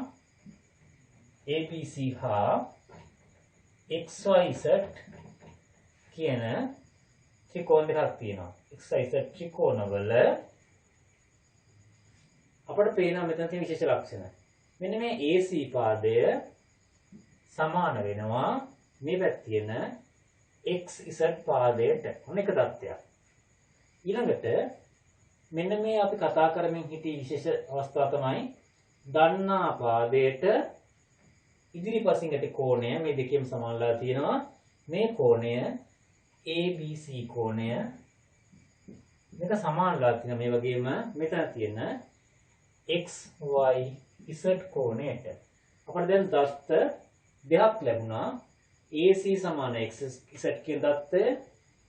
XYZ කියන ත්‍රිකෝණ දෙකක් තියෙනවා. XYZ ත්‍රිකෝණවල අපට පේනවා මෙතන තියෙන විශේෂ ලක්ෂණ. මෙන්න මේ AC පාදය සමාන වෙනවා මේ පැත්තේ තියෙන XZ පාදයට. මොන එක தත්ත්වයක්. ඊළඟට මෙන්න මේ අපි කතා කරමින් සිටි විශේෂ අවස්ථාව තමයි දන්නා පාදයට ඉදිරිපසින් ඇති කෝණය මේ දෙකේම සමානලා තියෙනවා. මේ කෝණය ABC කෝණය මේක සමානලා තියෙනවා. මේ වගේම මෙතන තියෙන XYZ කෝණයට අපිට දැන් දත්ත දෙකක් ලැබුණා. AC සමාන XZ කියන දත්තය,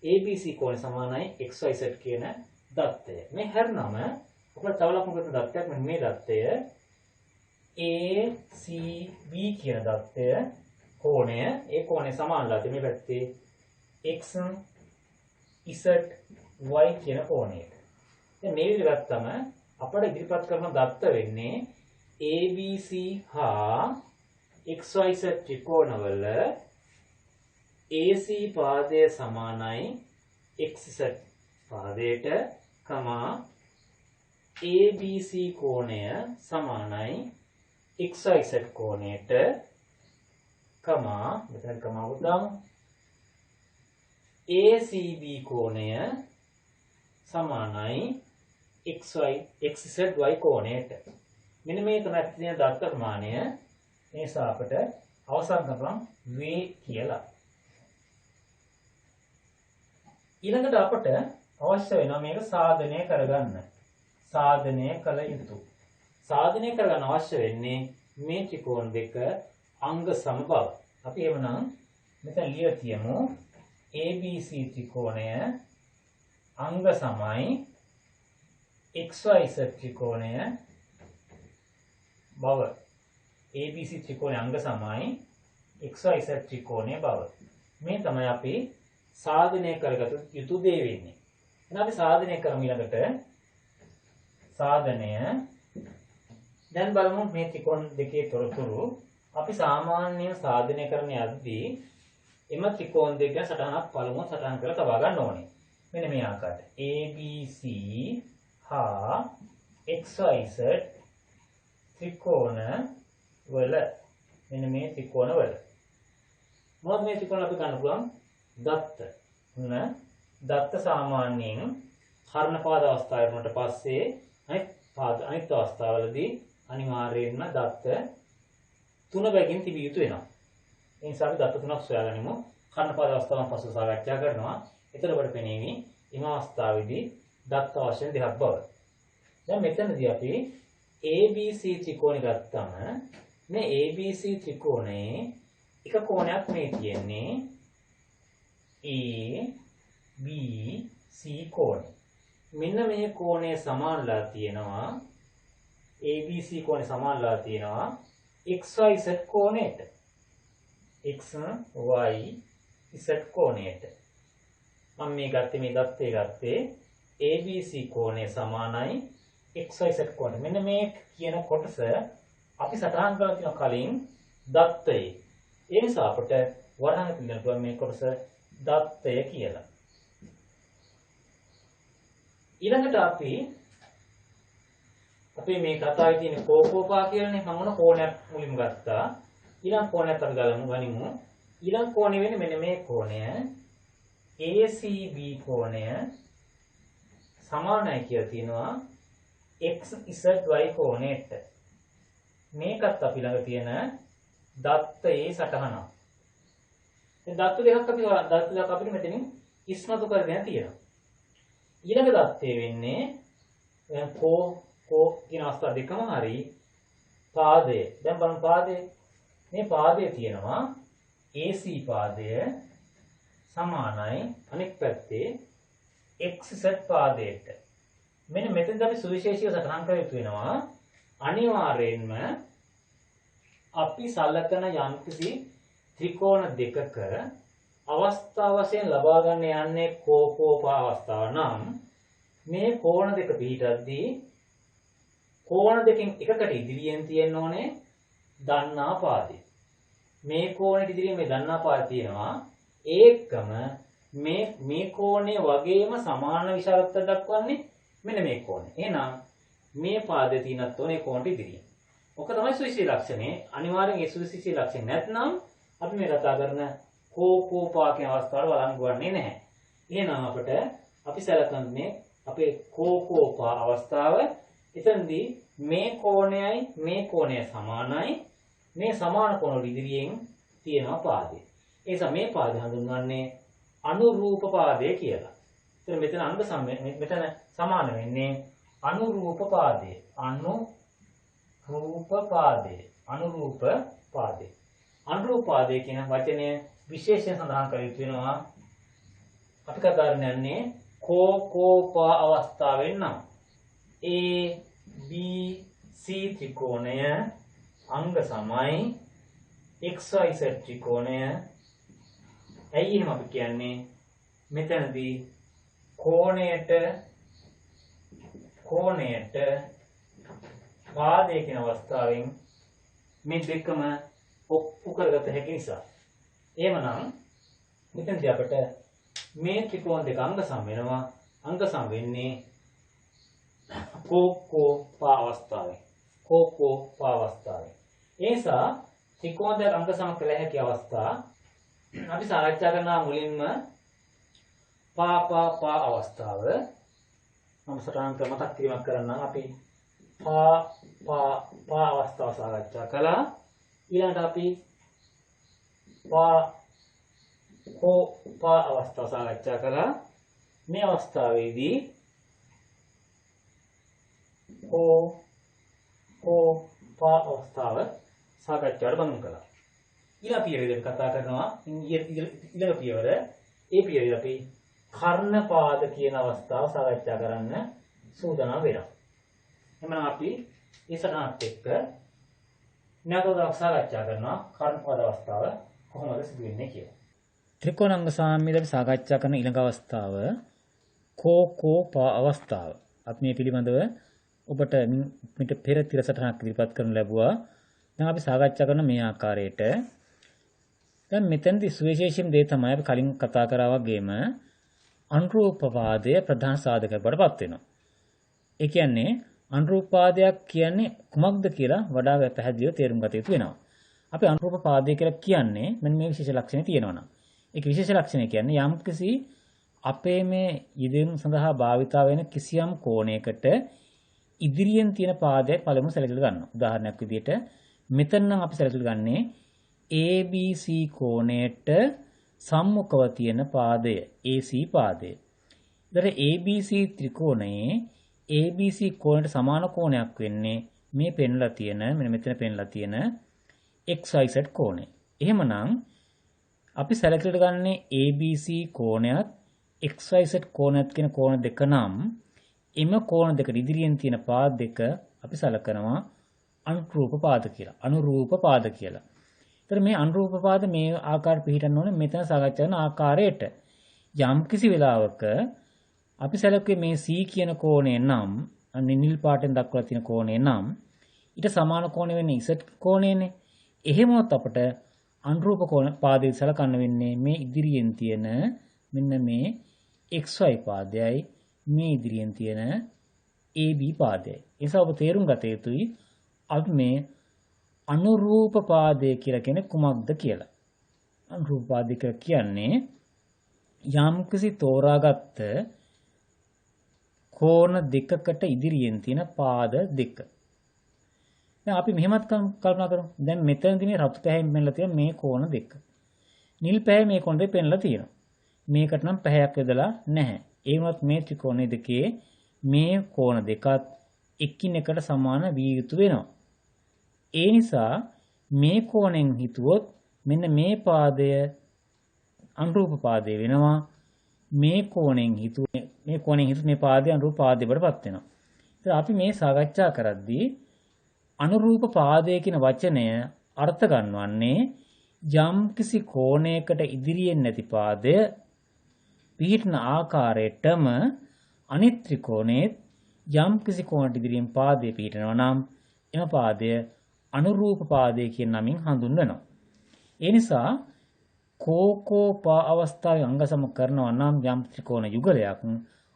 ABC කෝණය සමානයි XYZ කියන දත්තය. මේ හැරුණම අපිට තව ලකුණකට දත්තයක් මෙන්න මේ දත්තය ACB කියන දත්තය කෝණය, ඒ කෝණය සමානලා තියෙන මේ පැත්තේ XZY කියන කෝණයට. දැන් මේ විදිහට ගත්තම අපිට ඉදිරිපත් කරන දත්ත වෙන්නේ ABC හා XYZ ත්‍රිකෝණවල AC පාදය සමානයි XZ පාදයට, ABC කෝණය සමානයි XYZ කෝණයට, මෙතන උදාම ACB කෝණය සමානයි XZY කෝණයට. මෙන්න මේ තමයි තියෙන දත්ත ප්‍රමාණය. මේ සාපට අවසන් කරපම් V කියලා. ඊළඟට අපට අවශ්‍ය වෙනවා මේක සාධනය කරගන්න. සාධනය කළ යුතු. සාධනය කරගන්න අවශ්‍ය වෙන්නේ මේ ත්‍රිකෝණ දෙක අංග සම බව. අපි එවනම් මෙතන ලියලා තියමු ABC ත්‍රිකෝණය අංග සමයි XYZ ත්‍රිකෝණය බව. ABC ත්‍රිකෝණය අංග සමයි XYZ ත්‍රිකෝණය බව. මේ තමයි අපි සාධනය කරගත යුතු දේ වෙන්නේ. එහෙනම් අපි සාධනය කරමු ඊළඟට. සාධනය දැන් බලමු මේ ත්‍රිකෝණ දෙකේ තොරතුරු. අපි සාමාන්‍යයෙන් සාධනය කරන යද්දී එම ත්‍රිකෝණ දෙක සටහනක් පළමුව සටහන් කරලා තබා ගන්න ඕනේ. මෙන්න මේ ආකාරයට ABC හා XYZ ත්‍රිකෝණ වල මෙන්න මේ ත්‍රිකෝණ වල මොකද මේ ත්‍රිකෝණ අපි ගන්න පුළුවන් දත්ත. දත්ත සාමාන්‍යයෙන් කර්ණපාද අවස්ථාවේ වුණාට පස්සේ අනිත් අවස්ථාවලදී අනිවාර්යයෙන්ම දත්ත තුන බැගින් තිබිය යුතු වෙනවා. ඒ නිසා අපි දත්ත තුනක් සොයාගනිමු. කර්ණපාද අවස්ථාවන් පස්සේ සාකච්ඡා කරනවා. එතකොට පෙනේවි එම අවස්ථාවේදී දත්ත අවශ්‍ය දෙකක් බව. දැන් මෙතනදී අපි ABC ත්‍රිකෝණය ගත්තාම මේ ABC ත්‍රිකෝණයේ එක කෝණයක් මේ තියෙන්නේ ABC කෝණය. මෙන්න මේ කෝණය සමානලා තියෙනවා ABC කෝණය සමානලා තියෙනවා XYZ කෝණයට. XYZ කෝණයට. මම මේ දත්තේ ගත්තේ ABC කෝණය සමානයි XYZ කෝණය. මෙන්න මේ කියන කොටස අපි සටහන් කරලා තියෙන කලින් දත්තයේ. ඒ නිසා අපට වරහන් පිළිගන්න පුළුවන් මේ කොටස දත්තය කියලා. ඊළඟට අපි මේ කතාවේ තියෙන කෝපෝපා කියලානේ මම මොන කෝණයක් මුලින්ම ගත්තා. ඊළඟ කෝණයක් අපි ගනිමු. ඊළඟ කෝණය වෙන්නේ මෙන්න මේ කෝණය ACB කෝණය සමානයි කියලා තියෙනවා XZY කෝණයට. මේකත් අපි ළඟ තියෙන දත්තයේ සටහනක්. දැන් දත්ත දෙකක් අපිට මෙතනින් ඉස්මතු කරගෙන තියෙනවා. ඊළඟ දත්තේ වෙන්නේ කියන අවස්ථා දෙකම හරි පාදය. දැන් බලන්න පාදය. මේ පාදයේ තියෙනවා AC පාදය සමානයි අනෙක් පැත්තේ XZ පාදයට. මෙන්න මෙතනදී අපි සුවිශේෂීව සටහන් කර යුතු වෙනවා. අනිවාර්යයෙන්ම අපි සලකන යම්කිසි ත්‍රිකෝණ දෙකක අවස්ථාව වශයෙන් ලබා ගන්න යන්නේ කෝපෝපා අවස්ථාව නම් මේ කෝණ දෙක පිහිටද්දී කෝණ දෙකෙන් එකකට ඉදිරියෙන් තියෙන්න ඕනේ දන්නා පාදය. මේ කෝණෙට ඉදිරියෙන් මේ දන්නා පාදය තියෙනවා. ඒකම මේ කෝණය වගේම සමාන විශාලත්වයක් දක්වන්නේ මෙන්න මේ කෝණය. එහෙනම් මේ පාදයේ තියෙනත් ඕනේ කෝණට ඉදිරියෙන්. ඔක තමයි සුවිශේෂී ලක්ෂණය. අනිවාර්යෙන් ඒ සුවිශේෂී ලක්ෂණ නැත්නම් අපි මේ කතා කරන කෝපෝපා කියන අවස්ථාවල වළංගු වන්නේ නැහැ. එහෙනම් අපිට අපි සැලකන්නේ අපේ කෝපෝපා අවස්ථාව. එතනදී මේ කෝණයයි මේ කෝණය සමානයි. මේ සමාන කෝණ වල ඉදිරියෙන් තියෙනවා පාදය. ඒ නිසා මේ පාදය හඳුන්වන්නේ අනුරූප පාදය කියලා. එතන මෙතන අංග මෙතන සමාන වෙන්නේ අනුරූප පාදය. අනුරූප පාදය. අනුරූප පාදය. අනුරූප පාදය කියන වචනය විශේෂයෙන් සඳහන් කර යුතු වෙනවා. අපි කතා කරන්නේ කෝපා අවස්ථාවෙන් නම් A B C ත්‍රිකෝණය අංග සමයි XYZ ත්‍රිකෝණය. ඇයි එහෙම අපි කියන්නේ? මෙතනදී කෝණයට පාදය කියන අවස්ථාවෙන් මේ දෙකම ඔප්පු කරගත හැකි නිසා. එහෙමනම් මෙතනදී අපිට මේ ත්‍රිකෝණ දෙක අංග සම වෙනවා. අංග සම වෙන්නේ කෝපෝපා අවස්ථාවේ. කෝපෝපා අවස්ථාවේ. ඒ නිසා ත්‍රිකෝණ දෙක අංග සම කළ හැකි අවස්ථා අපි සාකච්ඡා කරනවා. මුලින්ම පා අවස්ථාව. මම සටහන් කර මතක් කිරීමක් කරන්නම්. අපි පා අවස්ථාව සාකච්ඡා කළා. ඊළඟට අපි පා අවස්ථාව සාකච්ඡා කළා. මේ අවස්ථාවේදී පා අවස්ථාව සාකච්ඡාවට බඳුන් කළා. ඊළඟ පියවරෙන් කතා කරනවා. ඊළඟ පියවර ඒ පියවර අපි කර්ණපාද කියන අවස්ථාව සාකච්ඡා කරන්න සූදානම් වෙනවා. එhmenan අපි ඉස්සරහට එක්ක නැවතත් සාකච්ඡා කරනවා කර්ණපාද අවස්ථාව කොහොමද සිදු වෙන්නේ කියලා. ත්‍රිකෝණාංග සාම්‍යද අපි සාකච්ඡා කරන ඊළඟ අවස්ථාව කෝපා අවස්ථාව. අපි මේ පිළිබඳව ඔබට මිට පෙර තිරසටහනක් ඉදිරිපත් කරනු ලැබුවා. දැන් අපි සාකච්ඡා කරන මේ ආකාරයට දැන් මෙතනදී සුවිශේෂීම් දේ තමයි අපි කලින් කතා කරා වගේම අනුරූපවාදය ප්‍රධාන සාධකයක් බවට පත් වෙනවා. ඒ කියන්නේ අනුරූපවාදයක් කියන්නේ කුමක්ද කියලා වඩා පැහැදිලිව තේරුම් ගත යුතු වෙනවා. අපි අනුරූපවාදය කියලා කියන්නේ මෙන්න මේ විශේෂ ලක්ෂණ තියෙනවා නම්. ඒක විශේෂ ලක්ෂණය කියන්නේ යම්කිසි අපේ මේ යෙදීම් සඳහා භාවිතා වෙන කිසියම් කෝණයකට ඉදිරියෙන් තියෙන පාදයක් පළමුව සැලකලා ගන්නවා. උදාහරණයක් විදිහට මෙතන නම් අපි සැලකලා ගන්නේ ABC කෝණයට සම්මුඛව තියෙන පාදය AC පාදය. ඒතර ABC ත්‍රිකෝණයේ ABC කෝණයට සමාන කෝණයක් වෙන්නේ මේ පෙන්ලා තියෙන මෙතන පෙන්ලා තියෙන XYZ කෝණය. එහෙමනම් අපි සැලකලා ගන්නේ ABC කෝණයත් XYZ කෝණයත් කියන කෝණ දෙක නම් එම කෝණ දෙකට ඉදිරියෙන් තියෙන පාද දෙක අපි සලකනවා අනුරූප පාද කියලා. අනුරූප පාද කියලා. ඒතර මේ අනුරූප පාද මේ ආකාරයට පිළිටන්න ඕනේ මෙතන සාකච්ඡා කරන ආකාරයට. යම් කිසි වෙලාවක අපි සැලකුවේ මේ C කියන කෝණය නම් නිල් පාටෙන් දක්වලා තියෙන කෝණය නම් ඊට සමාන කෝණය වෙන්නේ Z කෝණයනේ. එහෙමවත් අපට අනුරූප කෝණ පාදයේ සලකන්න වෙන්නේ මේ ඉදිරියෙන් තියෙන මෙන්න මේ XY පාදයයි මේ ඉදිරියෙන් තියෙන AB පාදයයි. ඒ නිසා ඔබ තේරුම් ගත යුතුයි අපි මේ අනුරූප පාදය කියලා කියන්නේ කුමක්ද කියලා. අනුරූප පාදය කියන්නේ යම්කිසි තෝරාගත්ත කෝණ දෙකකට ඉදිරියෙන් තියෙන පාද දෙක. දැන් අපි මෙහෙමත් කල්පනා කරමු. දැන් මෙතනදී මේ රතු පැහැයෙන් පෙන්ලා තියෙන මේ කෝණ දෙක. නිල් පැහැ මේ කෝණ දෙක පෙන්ලා තියෙනවා. මේකට නම් පැහැයක් යදලා නැහැ. ඒ වුණත් මේ ත්‍රිකෝණ දෙකේ මේ කෝණ දෙකත් එකිනෙකට සමාන විය යුතු වෙනවා. ඒ නිසා මේ කෝණයෙන් හිතුවොත් මෙන්න මේ පාදය අනුරූප පාදය වෙනවා. මේ කෝණයෙන් හිතුවේ මේ පාදය අනුරූප පාදයකටපත් වෙනවා. ඉතින් අපි මේ සාකච්ඡා කරද්දී අනුරූප පාදය කියන වචනය අර්ථ ගන්නවන්නේ යම් කිසි කෝණයකට ඉදිරියෙන් නැති පාදය පිහිටන ආකාරයටම අනිත් ත්‍රිකෝණයේ යම් කිසි කෝණයකට ඉදිරියෙන් පාදය පිහිටනවා නම් එම පාදය අනුරූප පාදය කියන නමින් හඳුන්වනවා. ඒ නිසා කෝකෝපා අවස්ථාවේ අංග සම කරනවා නම් යම් ත්‍රිකෝණ යුගලයක්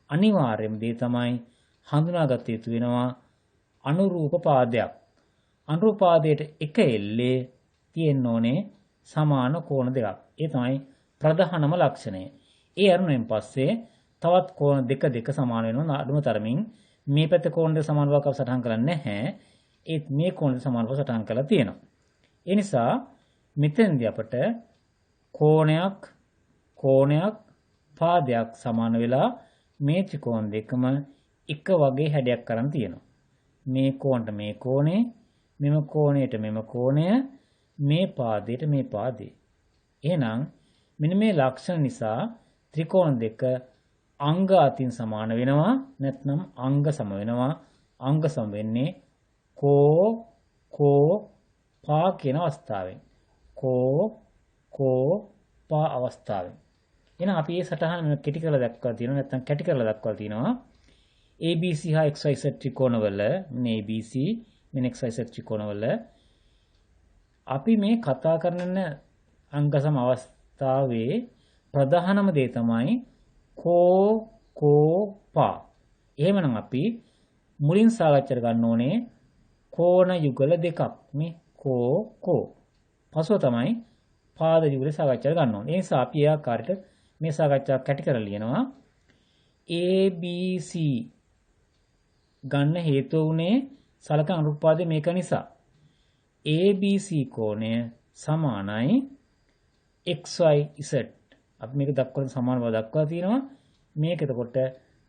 අනිවාර්යයෙන්ම දේ තමයි හඳුනාගත යුතු වෙනවා අනුරූප පාදයක්. අනුරූප පාදයට එක එල්ලේ තියෙන්න ඕනේ සමාන කෝණ දෙකක්. ඒ තමයි ප්‍රධානම ලක්ෂණය. ඒ අරුණෙන් පස්සේ තවත් කෝණ දෙක සමාන වෙනවා අඩුම තරමින්. මේ පැත්තේ කෝණ දෙක සමාන බවක් අපි සටහන් කරන්නේ නැහැ. ඒත් මේ කෝණ දෙක සමාන බව සටහන් කරලා තියෙනවා. ඒ නිසා මෙතෙන්දී අපට කෝණයක් පාදයක් සමාන වෙලා මේ ත්‍රිකෝණ දෙකම එක වගේ හැඩයක් කරන් තියෙනවා. මේ කෝණයට මේ කෝණය, මෙම කෝණයට මෙම කෝණය, මේ පාදයට මේ පාදේ. එහෙනම් මෙන්න මේ ලක්ෂණ නිසා ත්‍රිකෝණ දෙක අංග අතින් සමාන වෙනවා නැත්නම් අංග සම වෙනවා. අංග සම වෙන්නේ පා කියන අවස්ථාවෙන්. පා අවස්ථාවෙන්. එහෙනම් අපි මේ සටහන කෙටි කරලා දක්වලා තියෙනවා නැත්නම් කැටි කරලා දක්වලා තියෙනවා. ABC හා XYZ ත්‍රිකෝණවල මේ ABC මෙන්න XYZ ත්‍රිකෝණවල අපි මේ කතා කරන අංග සම අවස්ථාවේ ප්‍රධානම දේ තමයි පා. එහෙමනම් අපි මුලින් සාකච්ඡා ගන්න ඕනේ කෝණ යුගල දෙකක්. මේ පසුව තමයි පාද යුගල සාකච්ඡා ගන්න ඕනේ. ඒ නිසා අපි ඒ ආකාරයට මේ සාකච්ඡාව කැටි කරලා ලියනවා. ABC ගන්න හේතුව උනේ සලකන අනුපාදය මේක නිසා. ABC කෝණය සමානයි XYZ. අපි මේක දක්වන සමාන බව දක්වලා තියෙනවා. මේක එතකොට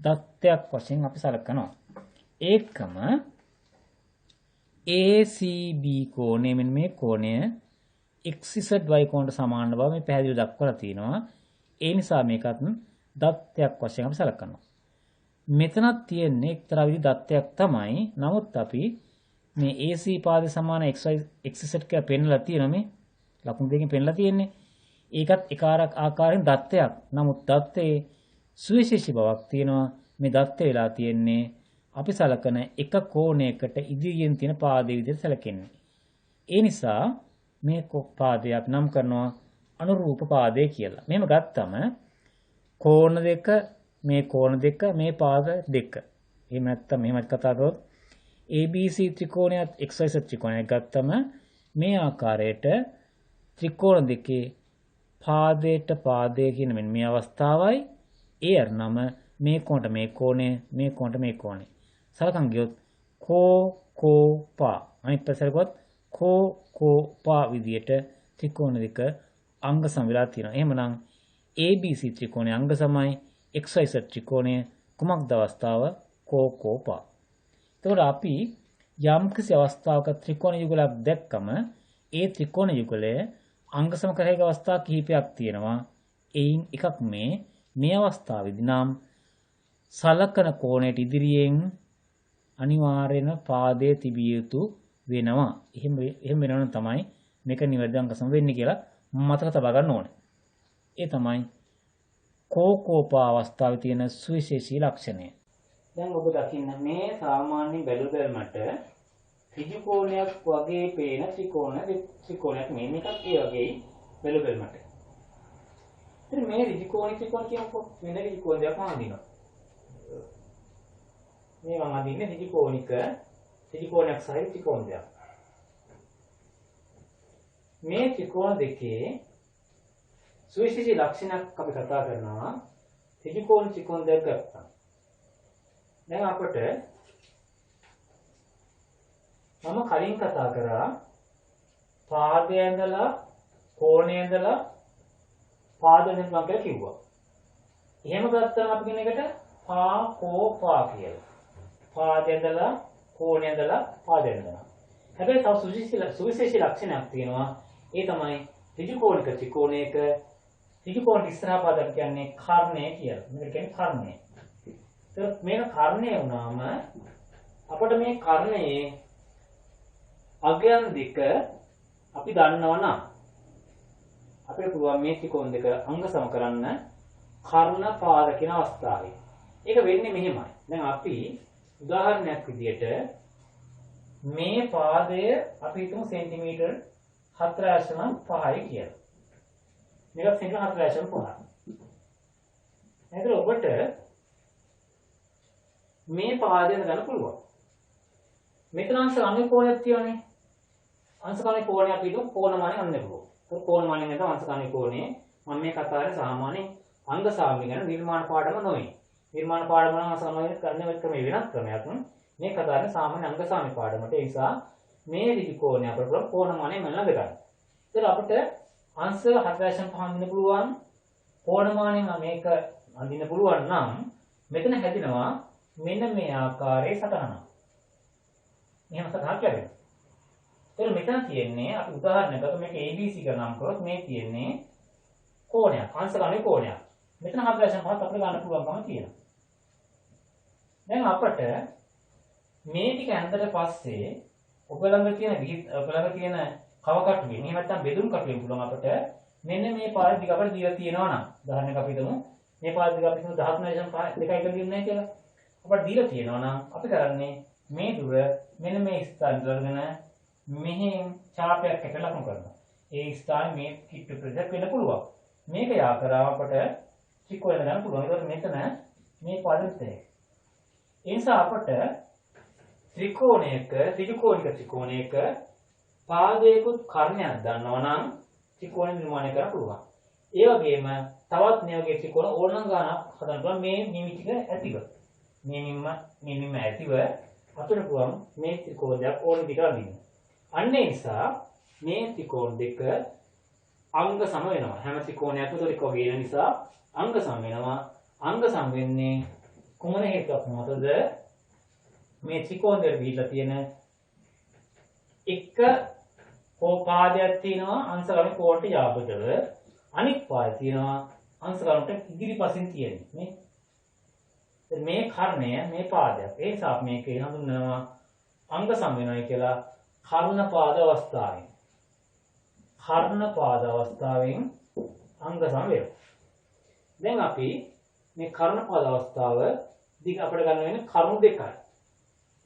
දත්තයක් වශයෙන් අපි සලකනවා. ඒකම ACB කෝණය මෙන්න මේ කෝණය XZ Y කෝණයට සමාන බව මේ පැහැදිලිව දක්වලා තියෙනවා. ඒ නිසා මේකත් දත්තයක් වශයෙන් අපි සලකනවා. මෙතනත් තියෙන්නේ එක්තරා විදි දත්තයක් තමයි. නමුත් අපි මේ AC පාදේ සමාන XZ කියලා පෙන්නලා තියෙනවා. මේ ලකුණු දෙකකින් පෙන්නලා තියෙන්නේ. ඒකත් එක ආකාරයෙන් දත්තයක්. නමුත් දත්තේ සුවිශේෂී බවක් තියෙනවා. මේ දත්ත වෙලා තියෙන්නේ අපි සලකන එක කෝණයකට ඉදිරියෙන් තියෙන පාදයේ විදිහට සැලකෙන්නේ. ඒ නිසා මේ පාදය අපි නම් කරනවා අනුරූප පාදය කියලා. මෙහෙම ගත්තම කෝණ දෙක, මේ කෝණ දෙක, මේ පාද දෙක. එහෙම නැත්නම් මෙහෙම කතා කරොත් ABC ත්‍රිකෝණයත් XYZ ත්‍රිකෝණයක් ගත්තම මේ ආකාරයට ත්‍රිකෝණ දෙකේ පාදයට පාදය කියන මෙන්න මේ අවස්ථාවයි ඒ අරනම මේ කෝණට මේ කෝණය, මේ කෝණට මේ කෝණය. සලකන් ගියොත් පා. අනිත් පැත්තට පා විදියට ත්‍රිකෝණ දෙක අංග සම වෙලා තියෙනවා. එහෙමනම් ABC ත්‍රිකෝණය අංග සමයි XYZ ත්‍රිකෝණය කුමක්ද අවස්ථාව? පා. එතකොට අපි යම් කිසි අවස්ථාවක ත්‍රිකෝණ යුගලක් දැක්කම ඒ ත්‍රිකෝණ යුගලය අංග සම කරහැකි අවස්ථා කිහිපයක් තියෙනවා. එයින් එකක් මේ අවස්ථාවේදී නම් සලකන කෝණයට ඉදිරියෙන් අනිවාර්යයෙන්ම පාදයේ තිබිය යුතු වෙනවා. එහෙම වෙනවනම් තමයි මේක නිවැරදි අංග සම වෙන්නේ කියලා මතක තබා ගන්න ඕනේ. ඒ තමයි කෝපා අවස්ථාවේ තියෙන සුවිශේෂී ලක්ෂණය. දැන් ඔබ දකින්න මේ සාමාන්‍ය බැලුම්ට ඍජු කෝණයක් වගේ පේන ත්‍රිකෝණයක් මේකත් ඒ වගේ බැලුම්ට. ඉතින් මේ ඍජු ත්‍රිකෝණ කියනකො වෙන ඍජු කෝණයක් හඳිනවා. මේ මම අදින්නේ ඍජු කෝණයක් සහ ත්‍රිකෝණ දෙක. මේ ත්‍රිකෝණ දෙකේ සුවිශේෂී ලක්ෂණයක් අපි කතා කරනවා. ඍජු ත්‍රිකෝණ දෙක ගත්තා. දැන් අපට මම කලින් කතා කරා පාදය ඇඳලා කෝණය ඇඳලා පාද වෙනවා කියලා කිව්වා. එහෙම ගත්තම අපි කියන එකට පා කියලා. පාදය ඇඳලා කෝණය ඇඳලා පාදයෙන් යනවා. හැබැයි තව සුවිශේෂී ලක්ෂණයක් තියෙනවා. ඒ තමයි ඍජු කෝණික ත්‍රිකෝණයක ඍජු කෝණ ඉස්සරහා පාදයට කියන්නේ කර්ණය කියලා. මේක කියන්නේ කර්ණය. ඒත් මේක කර්ණය වුණාම අපිට මේ කර්ණයේ අගයන් දෙක අපි දන්නවා නම් අපිට පුළුවන් මේ ත්‍රිකෝණ දෙක අංග සම කරන්න කර්ණ පාද කියන අවස්ථාවේ. ඒක වෙන්නේ මෙහෙමයි. දැන් අපි උදාහරණයක් විදියට මේ පාදය අපි හිතමු සෙන්ටිමීටර් 4.5යි කියලා. මේක සෙන්ටිමීටර් 4.5. එතකොට ඔබට මේ පාදයෙන් ගන්න පුළුවන්. මෙතන අංශ අංග කෝණයක් තියෙනනේ. අංශකෝණේ කෝණය අපි හිතමු කෝණමානෙ ගන්න පුළුවන්. ඒ කෝණමානෙන් නැත්නම් අංශකෝණේ කෝණේ මම මේ කතාවේ සාමාන්‍ය අංග සාම්‍ය ගැන නිර්මාණ පාඩම නොවේ. නිර්මාණ පාඩම නම් සාමාන්‍යයෙන් කරන්නේ ක්‍රමයේ වෙනස් ක්‍රමයක්. මේ කතාවේ සාමාන්‍ය අංග සාම්‍ය පාඩමට ඒ නිසා මේ ඍජු කෝණය අපිට කෝණමානෙ මම ළඟ ගන්න. ඒතර අපිට අංශ 4.5 අඳින්න පුළුවන්. කෝණමානෙන් මේක අඳින්න පුළුවන් නම් මෙතන හැදෙනවා මෙන්න මේ ආකාරයේ සටහනක්. මෙහෙම සටහනක් ලැබෙනවා. ඒතර මෙතන තියෙන්නේ අපි උදාහරණයකට මේක ABC කියලා නම් කරොත් මේ තියෙන්නේ කෝණයක්. අංශකෝණේ කෝණයක්. මෙතන 4.5ක් අපිට ගන්න පුළුවන්කම තියෙනවා. දැන් අපිට මේ ටික ඇඳලා පස්සේ ඔබ ළඟ තියෙන කව කටුවෙන් එහෙම නැත්නම් බෙදුම් කටුවෙන් පුළුවන් අපිට මෙන්න මේ පාර දිග අපිට දීලා තියෙනවා නම් උදාහරණයක් අපි හිතමු මේ පාර දිග අපි හිතමු 13.2 එක දින්නේ කියලා. අපිට දීලා තියෙනවා නම් අපි කරන්නේ මේ දුර මෙන්න මේ ස්ථානවල අරගෙන මෙහෙන් ඡාපයක් එක ලකුණු කරනවා. ඒ ස්ථානේ මේ කිට්ටු ප්‍රදේශයක් වෙන්න පුළුවන්. මේක යා කරාම අපට ත්‍රිකෝණය ගන්න පුළුවන්. ඒකට මෙතන මේ පදත්තේ. ඒ නිසා අපට ත්‍රිකෝණයක ඍජු කෝණික ත්‍රිකෝණයක පාදයකුත් කර්ණයක් දන්නවා නම් ත්‍රිකෝණ නිර්මාණය කරන්න පුළුවන්. ඒ වගේම තවත් මේ වගේ ත්‍රිකෝණ ඕනනම් ගානක් හදන්න පුළුවන් මේ නිමිතික ඇතිව. මේ නිම්ම ඇතිව අපිට පුළුවන් මේ ත්‍රිකෝණ දෙක ඕන දිගට අඳින්න. අන්න ඒ නිසා මේ ත්‍රිකෝණ දෙක අංග සම වෙනවා. හැම ත්‍රිකෝණයක් උඩට වගේ වෙන නිසා අංග සම වෙනවා. අංග සම වෙන්නේ කුමන හේතුවක් මතද? මේ ත්‍රිකෝණ දෙක දීලා තියෙන එක පාදයක් තියෙනවා අංශකරණ කෝණයට යාපතව. අනිත් පාදය තියෙනවා අංශකරණට ඉදිරිපසින් තියෙන්නේ. මේ කර්ණය මේ පාදයක්. ඒ නිසා මේකේ හඳුන්වනවා අංග සම වෙනවා කියලා කර්ණ පාද අවස්ථාවෙන්. කර්ණ පාද අවස්ථාවෙන් අංග සම වෙනවා. දැන් අපි මේ කර්ණ පාද අවස්ථාව දිග අපිට ගන්න වෙන්නේ කරුණු දෙකයි.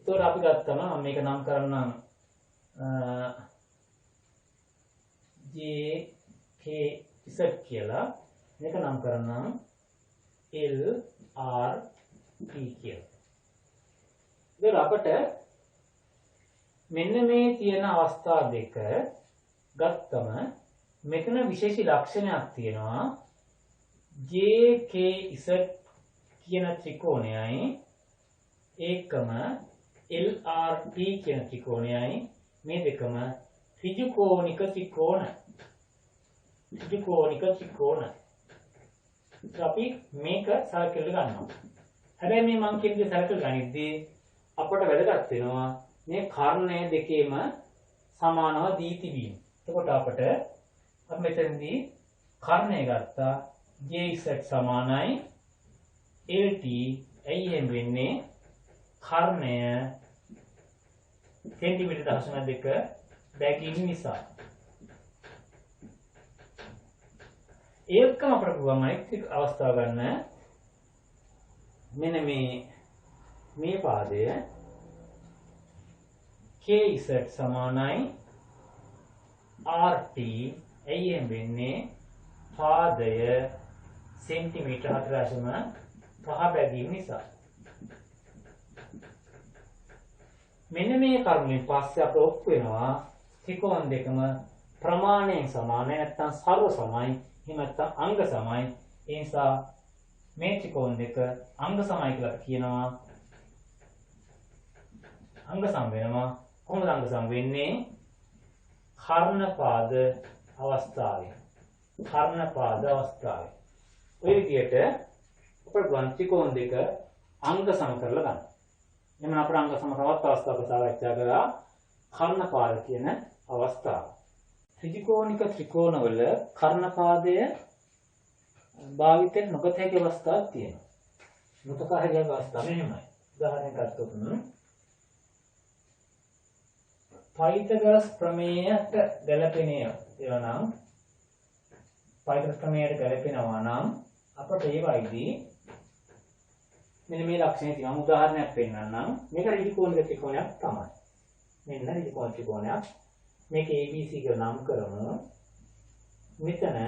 ඒතකොට අපි ගත්තම මම මේක නම් කරන්නම් JKZ කියලා. මේක නම් කරන්නම් LRT කියලා. ඒක අපිට මෙන්න මේ තියෙන අවස්ථා දෙක ගත්තම මෙතන විශේෂ ලක්ෂණයක් තියෙනවා. JKZ කියන ත්‍රිකෝණයයි ඒකම LRT කියන ත්‍රිකෝණයයි මේ දෙකම ඍජු කෝණික ත්‍රිකෝණ. ඍජු කෝණික ත්‍රිකෝණ. අපි මේක සර්කල් ගන්නවා. හැබැයි මේ මම කියන දේ සර්කල් ගනිද්දී අපට වැදගත් වෙනවා මේ කර්ණය දෙකේම සමානව දී තිබීම. එතකොට අපට අපි මෙතනදී කර්ණය ගත්තා JZ සමානයි LT. ඇයි එහෙම වෙන්නේ? කර්ණය සෙන්ටිමීටර 0.2 බැගින් නිසා. ඒකම අපට පුළුවන් අනිත් අවස්ථාව ගන්න. මෙන්න මේ පාදය KZ සමානයි RT. ඇයි එහෙම වෙන්නේ? පාදය සෙන්ටිමීටර 4.5 බැගින් නිසා. මෙන්න මේ කරුණෙන් පස්සේ අපට ඔප්පු වෙනවා ත්‍රිකෝණ දෙකම ප්‍රමාණයෙන් සමානයි නැත්නම් සර්ව සමයි. එහෙම නැත්නම් අංග සමයි. ඒ නිසා මේ ත්‍රිකෝණ දෙක අංග සමයි කියලා කියනවා. අංග සම වෙනවා. කොහොමද අංග සම වෙන්නේ? කර්ණපාද අවස්ථාවේ. කර්ණපාද අවස්ථාවේ. ඔය විදිහට අපේ ත්‍රිකෝණ දෙක අංග සම කරලා ගන්න. එමන් අපේ අංග සම තවත් අවස්ථාවක සාකච්ඡා කරා කර්ණපාද කියන අවස්ථාව. ත්‍රිකෝණික ත්‍රිකෝණවල කර්ණපාදය භාවිතයෙන් නොගත හැකි අවස්ථාවක් තියෙනවා. නොතක හැකි අවස්ථාව මෙහෙමයි. උදාහරණයක් ගත්තොත් පයිතගොරස් ප්‍රමේයයට ගැලපෙන ඒවා නම් පයිතගොරස් ප්‍රමේයයට ගැලපෙනවා නම් අපට ඒවයිදී මෙන්න මේ ලක්ෂණය තියෙනවා. උදාහරණයක් පෙන්නන්නම්. මේක ත්‍රිකෝණික ත්‍රිකෝණයක් තමයි. මෙන්න ත්‍රිකෝණ ත්‍රිකෝණයක්. මේක ABC කියලා නම් කරමු. මෙතන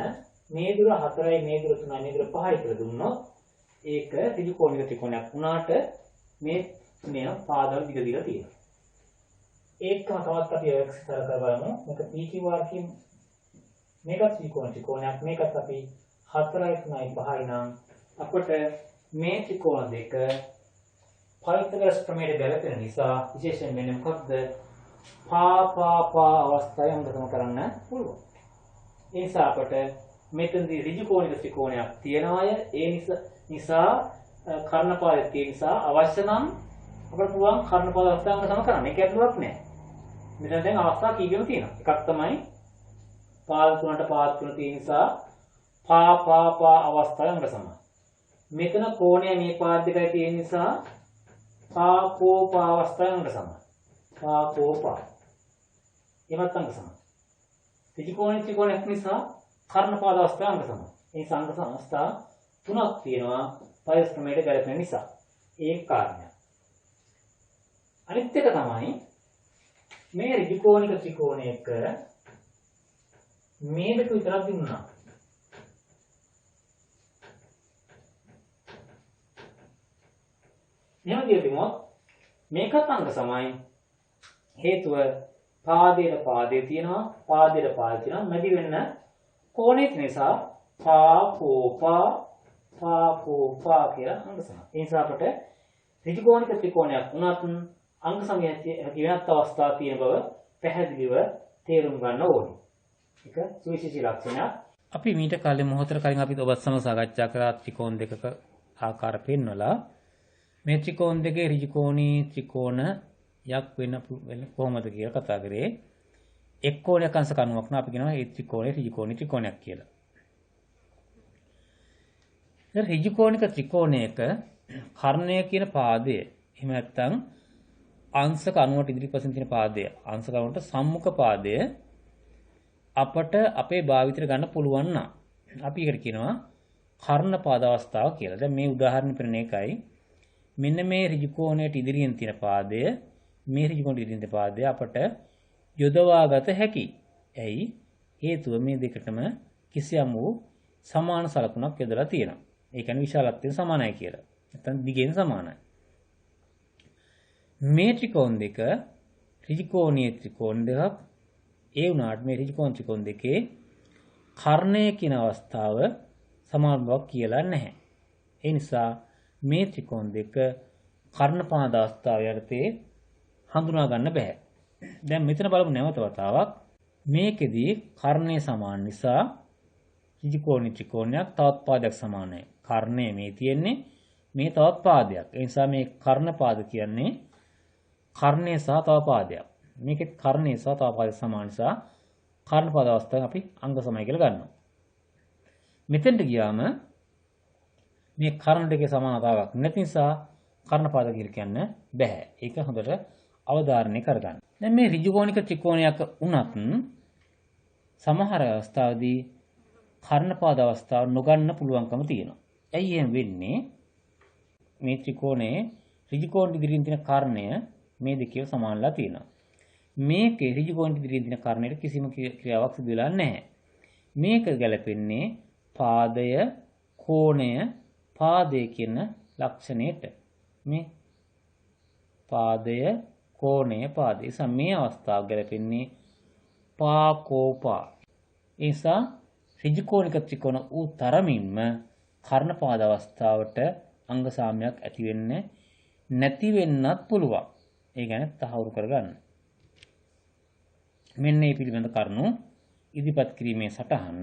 මේ දුර 4යි මේ දුර 3යි මේ දුර 5යි කියලා දුන්නොත් ඒක ත්‍රිකෝණික ත්‍රිකෝණයක් වුණාට මේ තුනේ පාදවල දිග දිග තියෙනවා. ඒකම තවත් අපි එක්ස්ට්‍රා කර බලමු. මේක PQR කියන මේකත් ත්‍රිකෝණයක්. මේකත් අපි 4යි 3යි 5යි නම් අපිට මේ ත්‍රිකෝණ දෙක පයිතගොරස් ප්‍රමේයයට ගැලපෙන නිසා විශේෂයෙන් මෙන්න මොකක්ද පා අවස්ථාවේ අංගතම කරන්න පුළුවන්. ඒ නිසා අපට මෙතනදී ඍජුකෝණික ත්‍රිකෝණයක් තියෙනවාය. ඒ නිසා කර්ණපාදයේ තියෙන නිසා අවශ්‍ය නම් අපිට පුළුවන් කර්ණපාද අවස්ථාව අංගතම කරන්න. ඒක ඇතුළක් නෑ. මෙතන දැන් අවස්ථා කීපෙම තියෙනවා. එකක් තමයි පාද තුනට පාද තුන තියෙන නිසා පා අවස්ථාවේ අංගසම. මෙතන කෝණය මේ පාද දෙකයි තියෙන නිසා පා අවස්ථාවේ අංගසම. පා එමත් අංගසම. ත්‍රිකෝණික ත්‍රිකෝණයක් නිසා කර්ණපාද අවස්ථාවේ අංගසම. මේ සංගත අවස්ථා තුනක් තියෙනවා පයිස් ප්‍රමේයයට ගැලපෙන නිසා. ඒක කාරණයක්. අනිත් එක තමයි මේ ත්‍රිකෝණික ත්‍රිකෝණයක මේ දෙක විතරක් දුන්නා. මෙහෙම කියපිමොත් මේකත් අංග සමයි. හේතුව පාදයට පාදේ තියෙනවා පාදයට පාද තියෙනවා මැදි වෙන්න කෝණේ නිසා පා කියලා අංග සමයි. ඒ නිසා අපට ත්‍රිකෝණික ත්‍රිකෝණයක් වුණත් අංග සමයේ වෙනත් අවස්ථා තියෙන බව පැහැදිලිව තේරුම් ගන්න ඕනේ. ඒක සුවිශේෂී ලක්ෂණයක්. අපි මීට කලින් මොහොතකට කලින් අපි ඔබත් සමග සාකච්ඡා කරා ත්‍රිකෝණ දෙකක ආකාර පෙන්වලා මේ ත්‍රිකෝණ දෙකේ ඍජුකෝණී ත්‍රිකෝණයක් වෙන්න කොහොමද කියලා කතා කරේ. එක් කෝණයක් අංශ කණුවක් නම් අපි කියනවා ඒ ත්‍රිකෝණේ ඍජුකෝණී ත්‍රිකෝණයක් කියලා. දැන් ඍජුකෝණික ත්‍රිකෝණයක කර්ණය කියන පාදය එහෙම නැත්නම් අංශක අණුවට ඉදිරිපසින් තියෙන පාදය අංශක අණුවට සම්මුඛ පාදය අපට අපේ භාවිතයට ගන්න පුළුවන් නම් අපි ඒකට කියනවා කර්ණ පාද අවස්ථාව කියලා. දැන් මේ උදාහරණ පෙන්නන එකයි මෙන්න මේ ඍජුකෝණයට ඉදිරියෙන් තියෙන පාදය මේ ඍජුකෝණයට ඉදිරියෙන් තියෙන පාදය අපට යොදවාගත හැකි. ඇයි? හේතුව මේ දෙකටම කිසියම් වූ සමාන සලකුණක් යොදලා තියෙනවා. ඒ කියන්නේ විශාලත්වයෙන් සමානයි කියලා. නැත්නම් දිගෙන් සමානයි. මේ ත්‍රිකෝණ දෙක ත්‍රිකෝණීය ත්‍රිකෝණ දෙකක්. ඒ වුණාට මේ ත්‍රිකෝණ ත්‍රිකෝණ දෙකේ කර්ණය කියන අවස්ථාව සමාන බවක් කියලා නැහැ. ඒ නිසා මේ ත්‍රිකෝණ දෙක කර්ණපාද අවස්ථාව යටතේ හඳුනා ගන්න බෑ. දැන් මෙතන බලමු නැවත වතාවක්. මේකෙදී කර්ණය සමාන නිසා ත්‍රිකෝණී ත්‍රිකෝණයක් තවත් පාදයක් සමානයි. කර්ණය මේ තියෙන්නේ මේ තවත් පාදයක්. ඒ නිසා මේ කර්ණපාද කියන්නේ කර්ණය සහ තව පාදයක්. මේකෙත් කර්ණය සහ තව පාදයක් සමාන නිසා කර්ණපාද අවස්ථාවෙන් අපි අංග සමය කියලා ගන්නවා. මෙතෙන්ට ගියාම මේ කර්ණ දෙකේ සමානතාවක් නැති නිසා කර්ණපාද කියලා කියන්න බෑ. ඒක හොඳට අවධාරණය කරගන්න. දැන් මේ ඍජුකෝණික ත්‍රිකෝණයක් වුණත් සමහර අවස්ථාවදී කර්ණපාද අවස්ථාව නොගන්න පුළුවන්කම තියෙනවා. ඇයි එහෙම වෙන්නේ? මේ ත්‍රිකෝණයේ ඍජුකෝණ ඉදිරියෙන් තියෙන කර්ණය මේ දෙකේ සමානලා තියෙනවා. මේකේ ඍජුකෝණ ඉදිරියෙන් තියෙන කර්ණයට කිසිම ක්‍රියාවක් සිදු වෙලා නැහැ. මේක ගැලපෙන්නේ පාදය කෝණය පාදය කියන ලක්ෂණයට. මේ පාදය කෝණය පාදය මේ අවස්ථාව ගැලපෙන්නේ පාකෝපා. ඒ නිසා ඍජුකෝණික ත්‍රිකෝණ වූ තරමින්ම කර්ණපාද අවස්ථාවට අංග සාම්‍යයක් ඇති වෙන්නේ නැති වෙන්නත් පුළුවන්. ඒ ගැන තහවුරු කරගන්න. මෙන්න මේ පිළිබඳ කරුණු ඉදිරිපත් කිරීමේ සටහන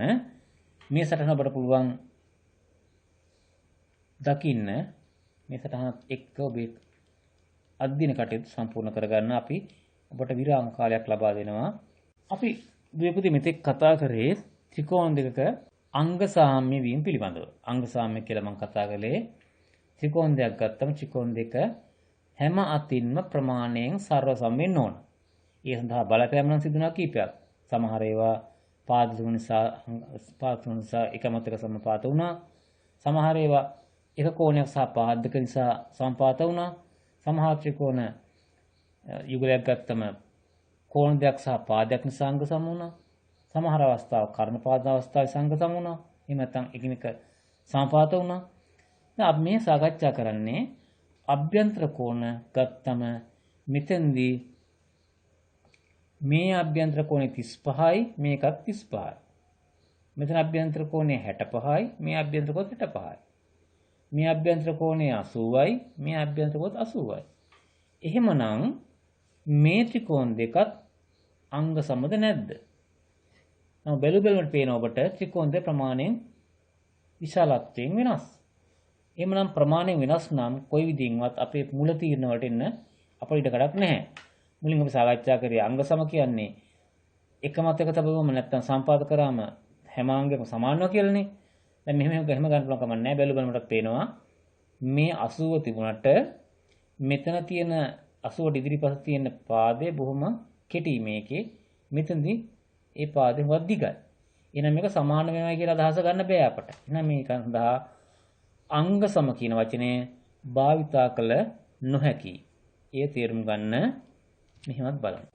මේ සටහන ඔබට පුළුවන් දකින්න මේ සටහනත් එක්ක ඔබේ අද්දින කටයුතු සම්පූර්ණ කරගන්න අපි ඔබට විරාම කාලයක් ලබා දෙනවා. අපි දුවපුතේ මෙතෙක් කතා කරේ ත්‍රිකෝණ දෙකක අංග සාම්‍ය වීම පිළිබඳව. අංග සාම්‍ය කියලා මම කතා කළේ ත්‍රිකෝණ දෙකක් ගත්තම ත්‍රිකෝණ දෙක හැම අතින්ම ප්‍රමාණයෙන් සර්ව සම වෙන්න ඕන. ඒ සඳහා බලපෑම් නම් සිදුනා කීපයක්. සමහර ඒවා පාද තුන නිසා එකමත් එක සමපාත වුණා. සමහර ඒවා එක කෝණයක් සහ පාද දෙක නිසා සමපාත වුණා. සමහර ත්‍රිකෝණ යුගලයක් ගත්තම කෝණ දෙක සහ පාදයක් නිසා අංග සම වුණා. සමහර අවස්ථාවක කර්ණපාද අවස්ථාවේ සංග සම වුණා. එහෙම නැත්නම් එකිනෙක සමපාත වුණා. දැන් අපි මේ සාකච්ඡා කරන්නේ අභ්‍යන්තර කෝණ ගත්තම මෙතෙන්දී මේ අභ්‍යන්තර කෝණේ 35යි මේකත් 35යි. මෙතන අභ්‍යන්තර කෝණේ 65යි මේ අභ්‍යන්තර කෝණේ 65යි. මේ අභ්‍යන්තර කෝණේ 80යි මේ අභ්‍යන්තර කෝණේ 80යි. එහෙමනම් මේ ත්‍රිකෝණ දෙකත් අංග සමද නැද්ද? නම් බැලුවොත් පේන ඔබට ත්‍රිකෝණ දෙක ප්‍රමාණයෙන් විශාලත්වයෙන් වෙනස්. එහෙමනම් ප්‍රමාණයෙන් වෙනස් නම් කොයි විදිහින්වත් අපේ මූල තීරණ වලට එන්න අපිට ඉඩ කඩක් නැහැ. මුලින් අපි සාකච්ඡා කරේ අංග සම කියන්නේ එකමත් එක තබවම නැත්නම් සම්පාද කරාම හැම අංගයක්ම සමානව කියලානේ. දැන් මෙහෙම ගන්න පුළුවන් කමක් නැහැ. බැලුවොත් පේනවා මේ 80 තිබුණට මෙතන තියෙන 80ට ඉදිරිපස තියෙන පාදේ බොහොම කෙටි මේකේ. මෙතනදී ඒ පාදේ හුඟක් දිගයි. එහෙනම් මේක සමාන වෙනවා කියලා අදහස ගන්න බෑ අපට. එහෙනම් මේක සඳහා අංග සම කියන වචනය භාවිතා කළ නොහැකි. ඒ තේරුම් ගන්න මෙහෙමත් බලන්න.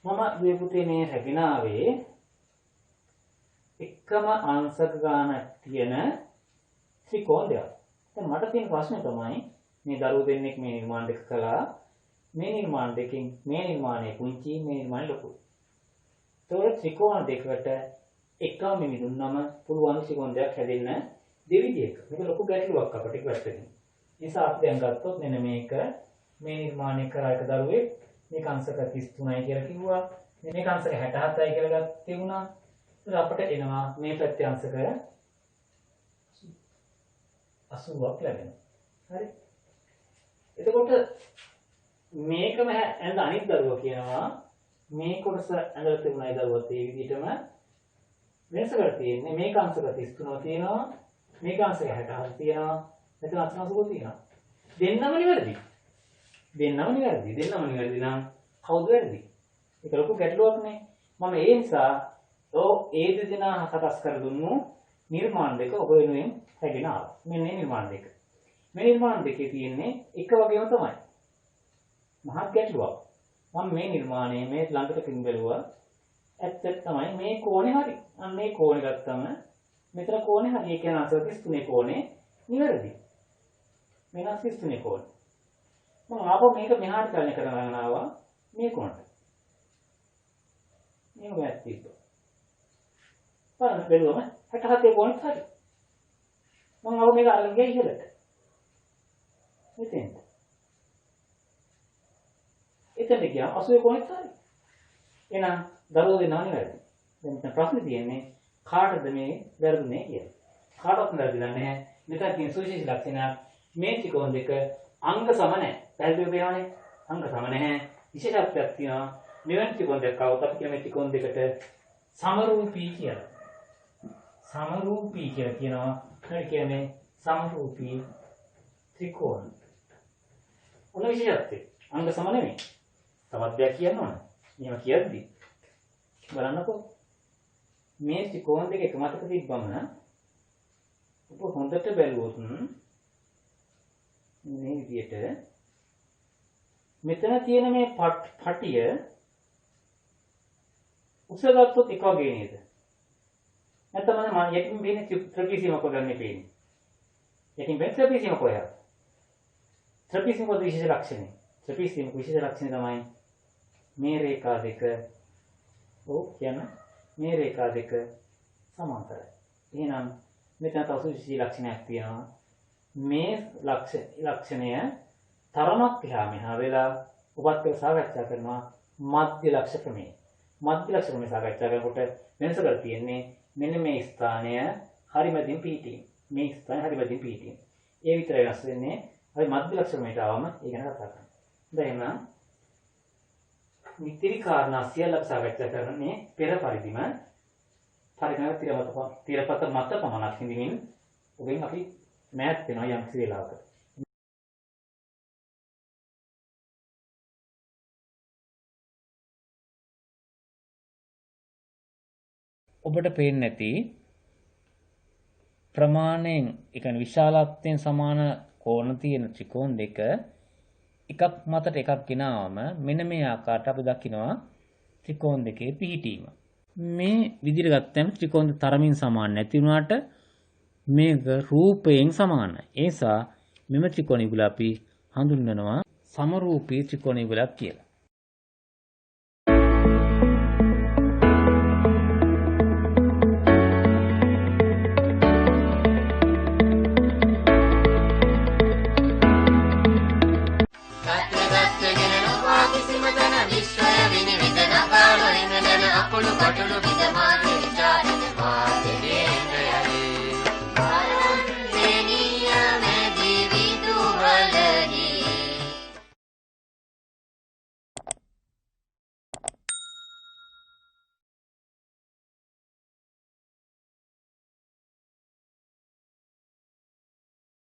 මම දෙපුතේ මේ රැගිනාවේ එකම අංශක ගානක් තියෙන ත්‍රිකෝණ දෙකක්. දැන් මට තියෙන ප්‍රශ්නේ තමයි මේ දරුවෝ දෙන්නෙක් මේ නිර්මාණ දෙක කළා. මේ නිර්මාණ දෙකෙන් මේ නිර්මාණය පුංචි මේ නිර්මාණය ලොකුයි. ඒතකොට ත්‍රිකෝණ දෙකකට එකම මිමි දුන්නම පුළුවන් ත්‍රිකෝණ දෙකක් හැදෙන්න දෙවිදිහක. මේක ලොකු ගැටලුවක් අපිට ඉස්සරහින්. නිසා අපි දැන් ගත්තොත් මෙන්න මේක මේ නිර්මාණය කරා එක දරුවෙක් මේක අංශක 33යි කියලා කිව්වා. මේක අංශක 67යි කියලා ගත්තේ වුණා. ඒක අපිට එනවා මේ පැත්තේ අංශක 80ක් ලැබෙනවා. හරි. එතකොට මේකම ඇඳ අනිත් දරුවා කියනවා මේ කොටස ඇඳලා තිබුණයි දරුවත් ඒ විදිහටම වෙනස කරලා තියෙන්නේ. මේක අංශක 33 තියෙනවා. මේක අංශක 67 තියෙනවා. මෙතන අංශක තියෙනවා. දෙන්නම නිවැරදි. දෙන්නම නිවැරදි නම් කවුද වැරදි? ඒක ලොකු ගැටලුවක් නේ. මම ඒ නිසා ඒ දෙදෙනා සකස් කර දුන්නු නිර්මාණ දෙක ඔබ වෙනුවෙන් හැගෙන ආවා. මෙන්න මේ නිර්මාණ දෙක. මේ නිර්මාණ දෙකේ තියෙන්නේ එක වගේම තමයි. මහත් ගැටලුවක්. මම මේ නිර්මාණය මේ ළඟට පින් බැලුවා. ඇත්ත තමයි මේ කෝණේ හරි. අන්න මේ කෝණේ ගත්තම මෙතන කෝණේ හරි. ඒ කියන්නේ අංශක 33 කෝණේ නිවැරදි. මේ 33 කෝණේ. මම ආපහු මේක මෙහාට ගන්න කරගෙන ආවා මේ කෝණයට. මේක වැත් තිබ්බා. බලන්න බැලුවම 67 කෝණෙත් හරි. මම ආව මේක අරගෙන ගියා ඉහළට. මෙතෙන්ට. එතන ගියා 80 කෝණෙත් හරි. එහෙනම් දරුවෝ දෙනවා නිවැරදි. දැන් මෙතන ප්‍රශ්නේ තියෙන්නේ කාටද මේ වැරදුනේ කියලා. කාටවත් වැරදිලා නැහැ. මෙතන තියෙන සුවිශේෂ ලක්ෂණ මේ ත්‍රිකෝණ දෙක අංග සම නැහැ. පැහැදිලිව පේනවනේ. අංග සම නැහැ. විශේෂත්වයක් තියෙනවා. මෙවැනි ත්‍රිකෝණ දෙකක් આવුත් අපි කියන මේ ත්‍රිකෝණ දෙකට සමරූපී කියලා. සමරූපී කියලා කියනවා. ඒ කියන්නේ සමරූපී ත්‍රිකෝණ. ඔන්න විශේෂත්වය. අංග සම නෙමෙයි. තවත් දෙයක් කියන්න ඕන. එහෙම කියද්දි බලන්නකෝ. මේ ත්‍රිකෝණ දෙක එක මතක තිබ්බම ඔබ හොඳට බැලුවොත් මේ විදිහට මෙතන තියෙන මේ පටිය උසගත්තොත් එක වගේ නේද? නැත්නම් මම යකින් වෙන්නේ ත්‍රිපිසීමක ගන්න පේන්නේ. යකින් වෙන්නේ ත්‍රිපිසීමක කොහෙද? ත්‍රිපිසීමක විශේෂ ලක්ෂණය. ත්‍රිපිසීමක විශේෂ ලක්ෂණය තමයි මේ රේඛා දෙක මේ රේඛා දෙක සමාන්තරයි. එහෙනම් මෙතන තව විශේෂ ලක්ෂණයක් තියෙනවා. මේ ලක්ෂණය තරමක් එහා මෙහා වෙලා ඔබත් එක්ක සාකච්ඡා කරනවා මධ්‍ය ලක්ෂ ක්‍රමය. මධ්‍ය ලක්ෂ ක්‍රමය සාකච්ඡා කරනකොට වෙනස කර තියෙන්නේ මෙන්න මේ ස්ථානය හරිමැදින් පිහිටීම. මේ ස්ථානය හරිමැදින් පිහිටීම. ඒ විතරයි වෙනස් වෙන්නේ. අපි මධ්‍ය ලක්ෂණයට ආවම ඒ ගැන කතා කරමු. දැන් එහෙනම් මිත්‍රි කාරණා සියල්ල සාකච්ඡා කරන්නේ පෙර පරිදිම පරිණාම තිරපත මත පමණක් හිඳිමින් ඔබෙන් අපි මෑත් වෙනවා යම් කිසි වෙලාවක. ඔබට පේන්නේ නැති ප්‍රමාණයෙන් ඒ කියන්නේ විශාලත්වයෙන් සමාන කෝණ තියෙන ත්‍රිකෝණ දෙක එකක් මතට එකක් ගෙනාවම මෙන්න මේ ආකාරයට අපි දකිනවා ත්‍රිකෝණ දෙකේ පිහිටීම. මේ විදිහට ගත්තම ත්‍රිකෝණ තරමින් සමාන නැති වුණාට මේක රූපයෙන් සමානයි. ඒ නිසා මෙම ත්‍රිකෝණ යුගල අපි හඳුන්වනවා සමරූපී ත්‍රිකෝණ යුගලක් කියලා.